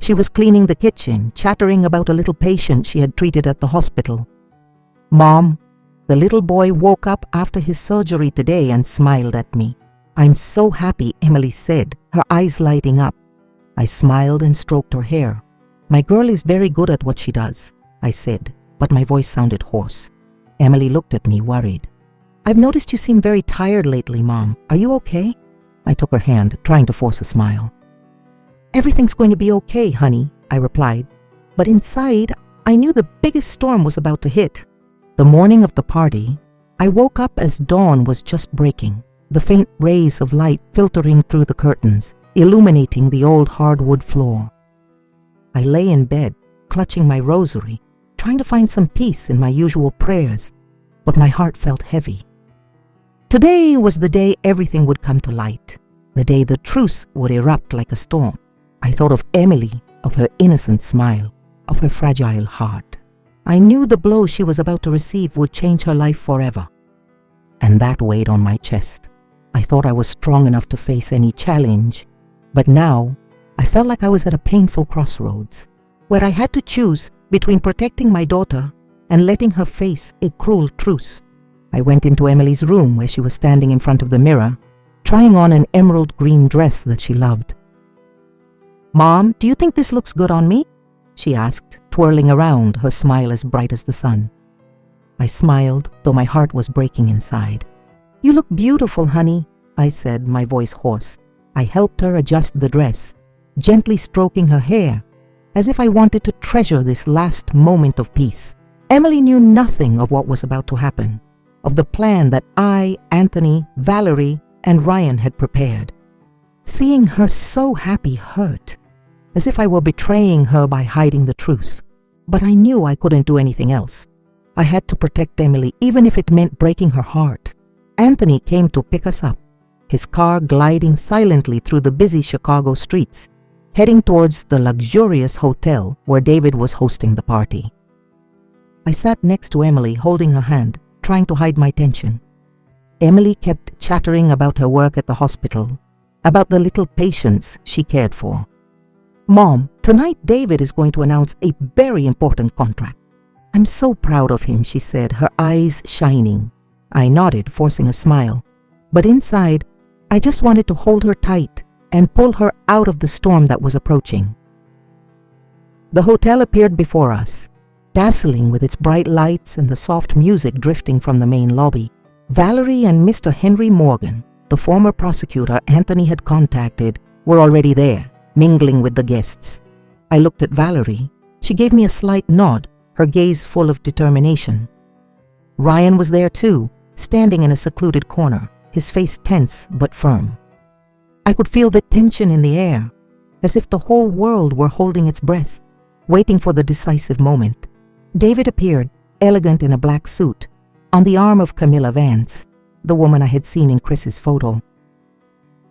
She was cleaning the kitchen, chattering about a little patient she had treated at the hospital. "Mom, the little boy woke up after his surgery today and smiled at me." "I'm so happy," Emily said, her eyes lighting up. I smiled and stroked her hair. "My girl is very good at what she does," I said, but my voice sounded hoarse. Emily looked at me, worried. "I've noticed you seem very tired lately, Mom. Are you okay?" I took her hand, trying to force a smile. "Everything's going to be okay, honey," I replied. But inside, I knew the biggest storm was about to hit. The morning of the party, I woke up as dawn was just breaking. the faint rays of light filtering through the curtains, illuminating the old hardwood floor. I lay in bed, clutching my rosary, trying to find some peace in my usual prayers, but my heart felt heavy. Today was the day everything would come to light, the day the truth would erupt like a storm. I thought of Emily, of her innocent smile, of her fragile heart. I knew the blow she was about to receive would change her life forever. And that weighed on my chest. I thought I was strong enough to face any challenge, but now I felt like I was at a painful crossroads, where I had to choose between protecting my daughter and letting her face a cruel truce. I went into Emily's room where she was standing in front of the mirror, trying on an emerald green dress that she loved. "Mom, do you think this looks good on me?" she asked, twirling around, her smile as bright as the sun. I smiled, though my heart was breaking inside. "You look beautiful, honey," I said, my voice hoarse. I helped her adjust the dress, gently stroking her hair, as if I wanted to treasure this last moment of peace. Emily knew nothing of what was about to happen, of the plan that I, Anthony, Valerie, and Ryan had prepared. Seeing her so happy hurt, as if I were betraying her by hiding the truth. But I knew I couldn't do anything else. I had to protect Emily, even if it meant breaking her heart. Anthony came to pick us up, his car gliding silently through the busy Chicago streets, heading towards the luxurious hotel where David was hosting the party. I sat next to Emily, holding her hand, trying to hide my tension. Emily kept chattering about her work at the hospital, about the little patients she cared for. "Mom, tonight David is going to announce a very important contract. I'm so proud of him," she said, her eyes shining. I nodded, forcing a smile, but inside, I just wanted to hold her tight and pull her out of the storm that was approaching. The hotel appeared before us, dazzling with its bright lights and the soft music drifting from the main lobby. Valerie and Mr. Henry Morgan, the former prosecutor Anthony had contacted, were already there, mingling with the guests. I looked at Valerie. She gave me a slight nod, her gaze full of determination. Ryan was there too, standing in a secluded corner, his face tense but firm. I could feel the tension in the air, as if the whole world were holding its breath, waiting for the decisive moment. David appeared, elegant in a black suit, on the arm of Camilla Vance, the woman I had seen in Chris's photo.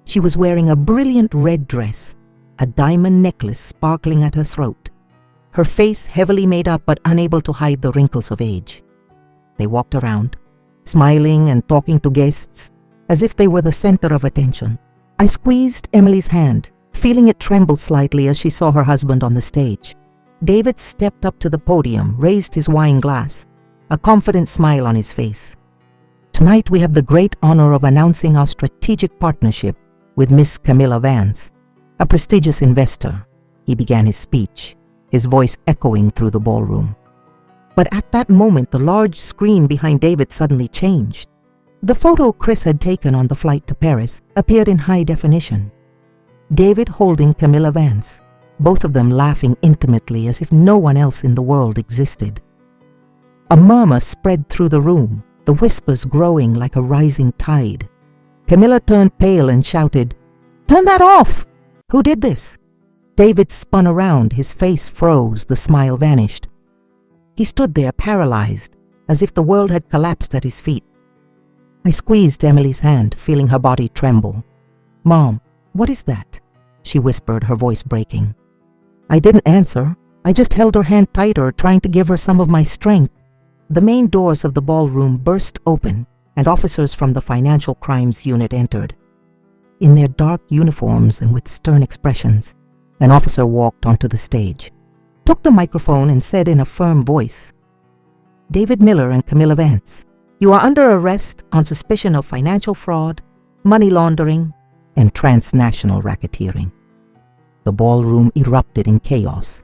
She was wearing a brilliant red dress, a diamond necklace sparkling at her throat, her face heavily made up but unable to hide the wrinkles of age. They walked around, smiling and talking to guests, as if they were the center of attention. I squeezed Emily's hand, feeling it tremble slightly as she saw her husband on the stage. David stepped up to the podium, raised his wine glass, a confident smile on his face. "Tonight we have the great honor of announcing our strategic partnership with Miss Camilla Vance, a prestigious investor," he began his speech, his voice echoing through the ballroom. But at that moment, the large screen behind David suddenly changed. The photo Chris had taken on the flight to Paris appeared in high definition. David holding Camilla Vance, both of them laughing intimately as if no one else in the world existed. A murmur spread through the room, the whispers growing like a rising tide. Camilla turned pale and shouted, "Turn that off! Who did this?" David spun around, his face froze, the smile vanished. He stood there paralyzed, as if the world had collapsed at his feet. I squeezed Emily's hand, feeling her body tremble. "Mom, what is that?" she whispered, her voice breaking. I didn't answer. I just held her hand tighter, trying to give her some of my strength. The main doors of the ballroom burst open, and officers from the Financial Crimes Unit entered. In their dark uniforms and with stern expressions, an officer walked onto the stage, took the microphone and said in a firm voice, "David Miller and Camilla Vance, you are under arrest on suspicion of financial fraud, money laundering, and transnational racketeering." The ballroom erupted in chaos.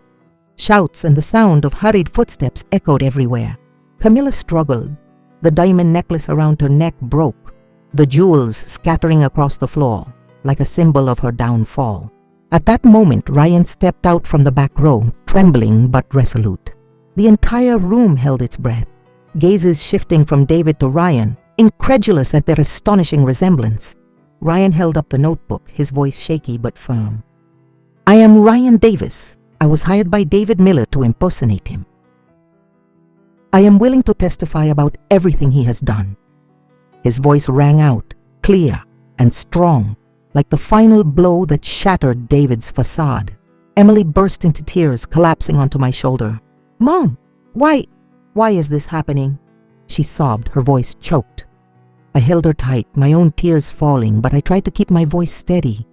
Shouts and the sound of hurried footsteps echoed everywhere. Camilla struggled. The diamond necklace around her neck broke, the jewels scattering across the floor, like a symbol of her downfall. At that moment, Ryan stepped out from the back row, trembling but resolute. The entire room held its breath, gazes shifting from David to Ryan, incredulous at their astonishing resemblance. Ryan held up the notebook, his voice shaky but firm. "I am Ryan Davis. I was hired by David Miller to impersonate him. I am willing to testify about everything he has done." His voice rang out, clear and strong, like the final blow that shattered David's facade. Emily burst into tears, collapsing onto my shoulder. "Mom, why is this happening?" She sobbed, her voice choked. I held her tight, my own tears falling, but I tried to keep my voice steady.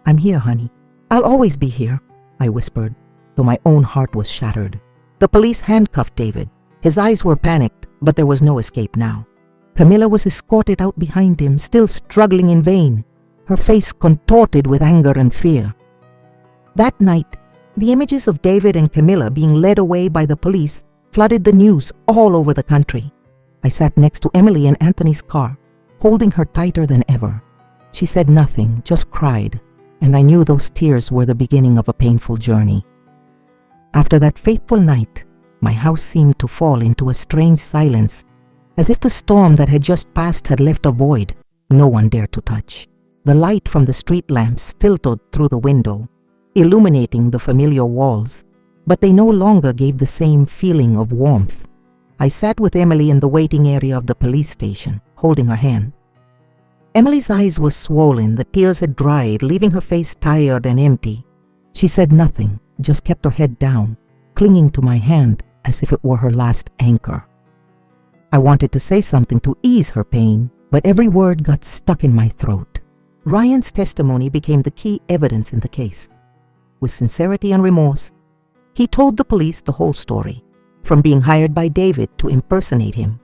"I'm here, honey. I'll always be here," I whispered, though my own heart was shattered. The police handcuffed David. His eyes were panicked, but there was no escape now. Camilla was escorted out behind him, still struggling in vain, her face contorted with anger and fear. That night, the images of David and Camilla being led away by the police flooded the news all over the country. I sat next to Emily in Anthony's car, holding her tighter than ever. She said nothing, just cried, and I knew those tears were the beginning of a painful journey. After that fateful night, my house seemed to fall into a strange silence, as if the storm that had just passed had left a void no one dared to touch. The light from the street lamps filtered through the window, illuminating the familiar walls, but they no longer gave the same feeling of warmth. I sat with Emily in the waiting area of the police station, holding her hand. Emily's eyes were swollen, the tears had dried, leaving her face tired and empty. She said nothing, just kept her head down, clinging to my hand as if it were her last anchor. I wanted to say something to ease her pain, but every word got stuck in my throat. Ryan's testimony became the key evidence in the case. With sincerity and remorse, he told the police the whole story, from being hired by David to impersonate him,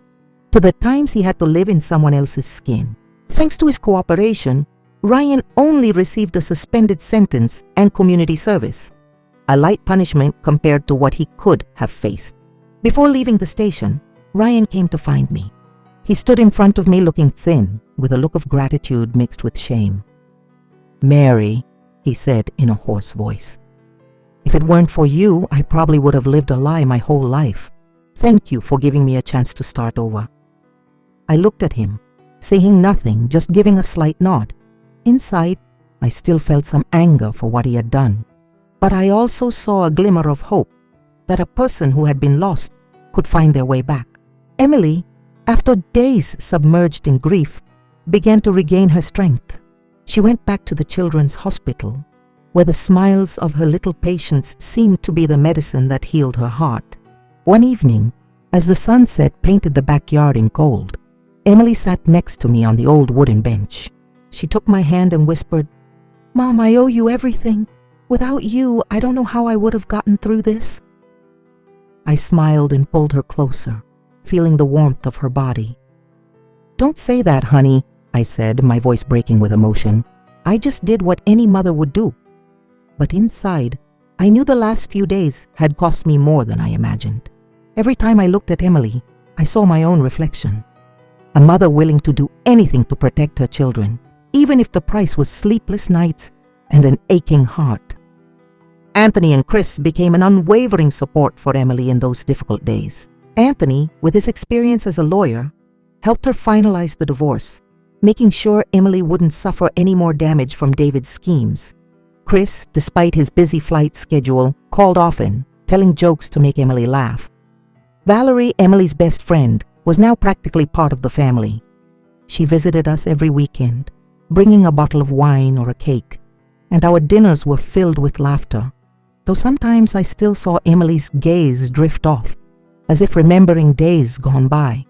to the times he had to live in someone else's skin. Thanks to his cooperation, Ryan only received a suspended sentence and community service, a light punishment compared to what he could have faced. Before leaving the station, Ryan came to find me. He stood in front of me looking thin, with a look of gratitude mixed with shame. "Mary," he said in a hoarse voice, "if it weren't for you, I probably would have lived a lie my whole life. Thank you for giving me a chance to start over." I looked at him, saying nothing, just giving a slight nod. Inside, I still felt some anger for what he had done. But I also saw a glimmer of hope that a person who had been lost could find their way back. Emily, after days submerged in grief, began to regain her strength. She went back to the children's hospital, where the smiles of her little patients seemed to be the medicine that healed her heart. One evening, as the sunset painted the backyard in gold, Emily sat next to me on the old wooden bench. She took my hand and whispered, "Mom, I owe you everything. Without you, I don't know how I would have gotten through this." I smiled and pulled her closer, feeling the warmth of her body. "Don't say that, honey," I said, my voice breaking with emotion. "I just did what any mother would do." But inside, I knew the last few days had cost me more than I imagined. Every time I looked at Emily, I saw my own reflection. A mother willing to do anything to protect her children, even if the price was sleepless nights and an aching heart. Anthony and Chris became an unwavering support for Emily in those difficult days. Anthony, with his experience as a lawyer, helped her finalize the divorce, making sure Emily wouldn't suffer any more damage from David's schemes. Chris, despite his busy flight schedule, called often, telling jokes to make Emily laugh. Valerie, Emily's best friend, was now practically part of the family. She visited us every weekend, bringing a bottle of wine or a cake, and our dinners were filled with laughter, though sometimes I still saw Emily's gaze drift off, as if remembering days gone by.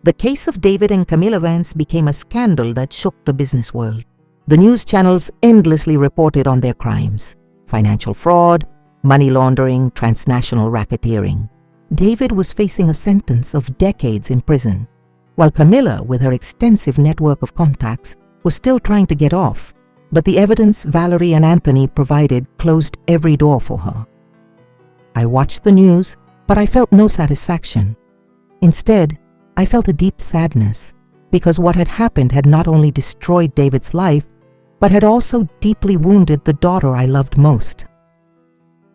The case of David and Camilla Vance became a scandal that shook the business world. The news channels endlessly reported on their crimes: financial fraud, money laundering, transnational racketeering. David was facing a sentence of decades in prison, while Camilla, with her extensive network of contacts, was still trying to get off, but the evidence Valerie and Anthony provided closed every door for her. I watched the news, but I felt no satisfaction. Instead, I felt a deep sadness, because what had happened had not only destroyed David's life, but had also deeply wounded the daughter I loved most.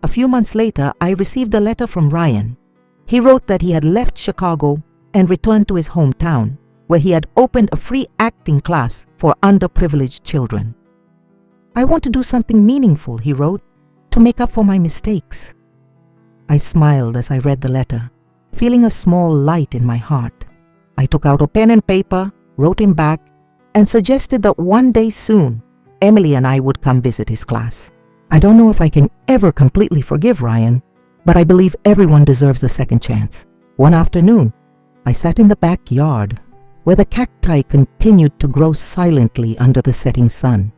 A few months later, I received a letter from Ryan. He wrote that he had left Chicago and returned to his hometown, where he had opened a free acting class for underprivileged children. "I want to do something meaningful," he wrote, "to make up for my mistakes." I smiled as I read the letter, feeling a small light in my heart. I took out a pen and paper, wrote him back, and suggested that one day soon, Emily and I would come visit his class. I don't know if I can ever completely forgive Ryan, but I believe everyone deserves a second chance. One afternoon, I sat in the backyard, where the cacti continued to grow silently under the setting sun.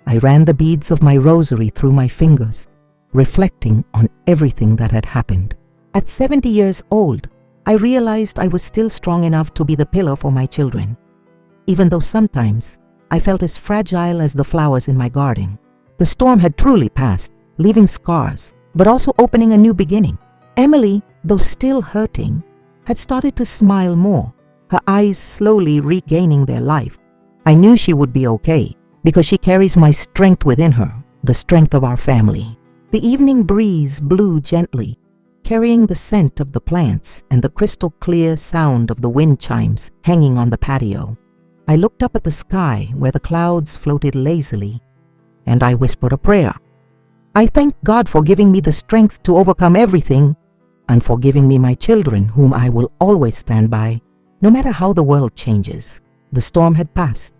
I ran the beads of my rosary through my fingers, reflecting on everything that had happened. At 70 years old, I realized I was still strong enough to be the pillar for my children, even though sometimes I felt as fragile as the flowers in my garden. The storm had truly passed, leaving scars, but also opening a new beginning. Emily, though still hurting, had started to smile more, her eyes slowly regaining their life. I knew she would be okay, because she carries my strength within her, the strength of our family. The evening breeze blew gently, carrying the scent of the plants and the crystal clear sound of the wind chimes hanging on the patio. I looked up at the sky where the clouds floated lazily, and I whispered a prayer. I thanked God for giving me the strength to overcome everything and for giving me my children, whom I will always stand by, no matter how the world changes. The storm had passed,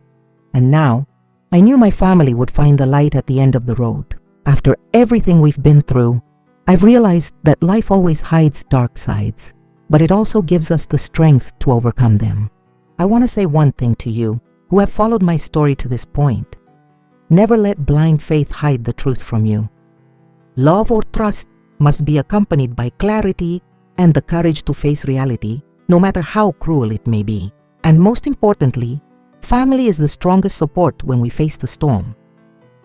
and now I knew my family would find the light at the end of the road. After everything we've been through, I've realized that life always hides dark sides, but it also gives us the strength to overcome them. I want to say one thing to you who have followed my story to this point. Never let blind faith hide the truth from you. Love or trust must be accompanied by clarity and the courage to face reality, no matter how cruel it may be. And most importantly, family is the strongest support when we face the storm.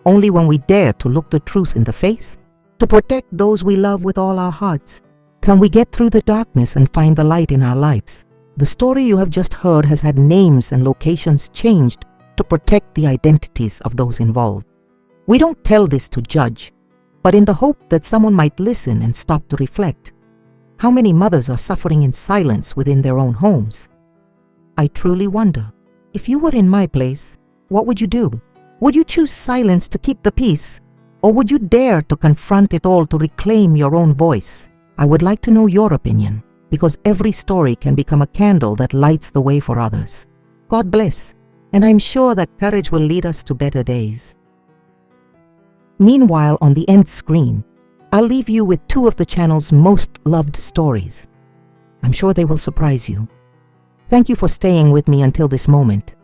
Only when we dare to look the truth in the face, to protect those we love with all our hearts, can we get through the darkness and find the light in our lives. The story you have just heard has had names and locations changed to protect the identities of those involved. We don't tell this to judge, but in the hope that someone might listen and stop to reflect. How many mothers are suffering in silence within their own homes? I truly wonder, if you were in my place, what would you do? Would you choose silence to keep the peace, or would you dare to confront it all to reclaim your own voice? I would like to know your opinion, because every story can become a candle that lights the way for others. God bless, and I'm sure that courage will lead us to better days. Meanwhile, on the end screen, I'll leave you with two of the channel's most loved stories. I'm sure they will surprise you. Thank you for staying with me until this moment.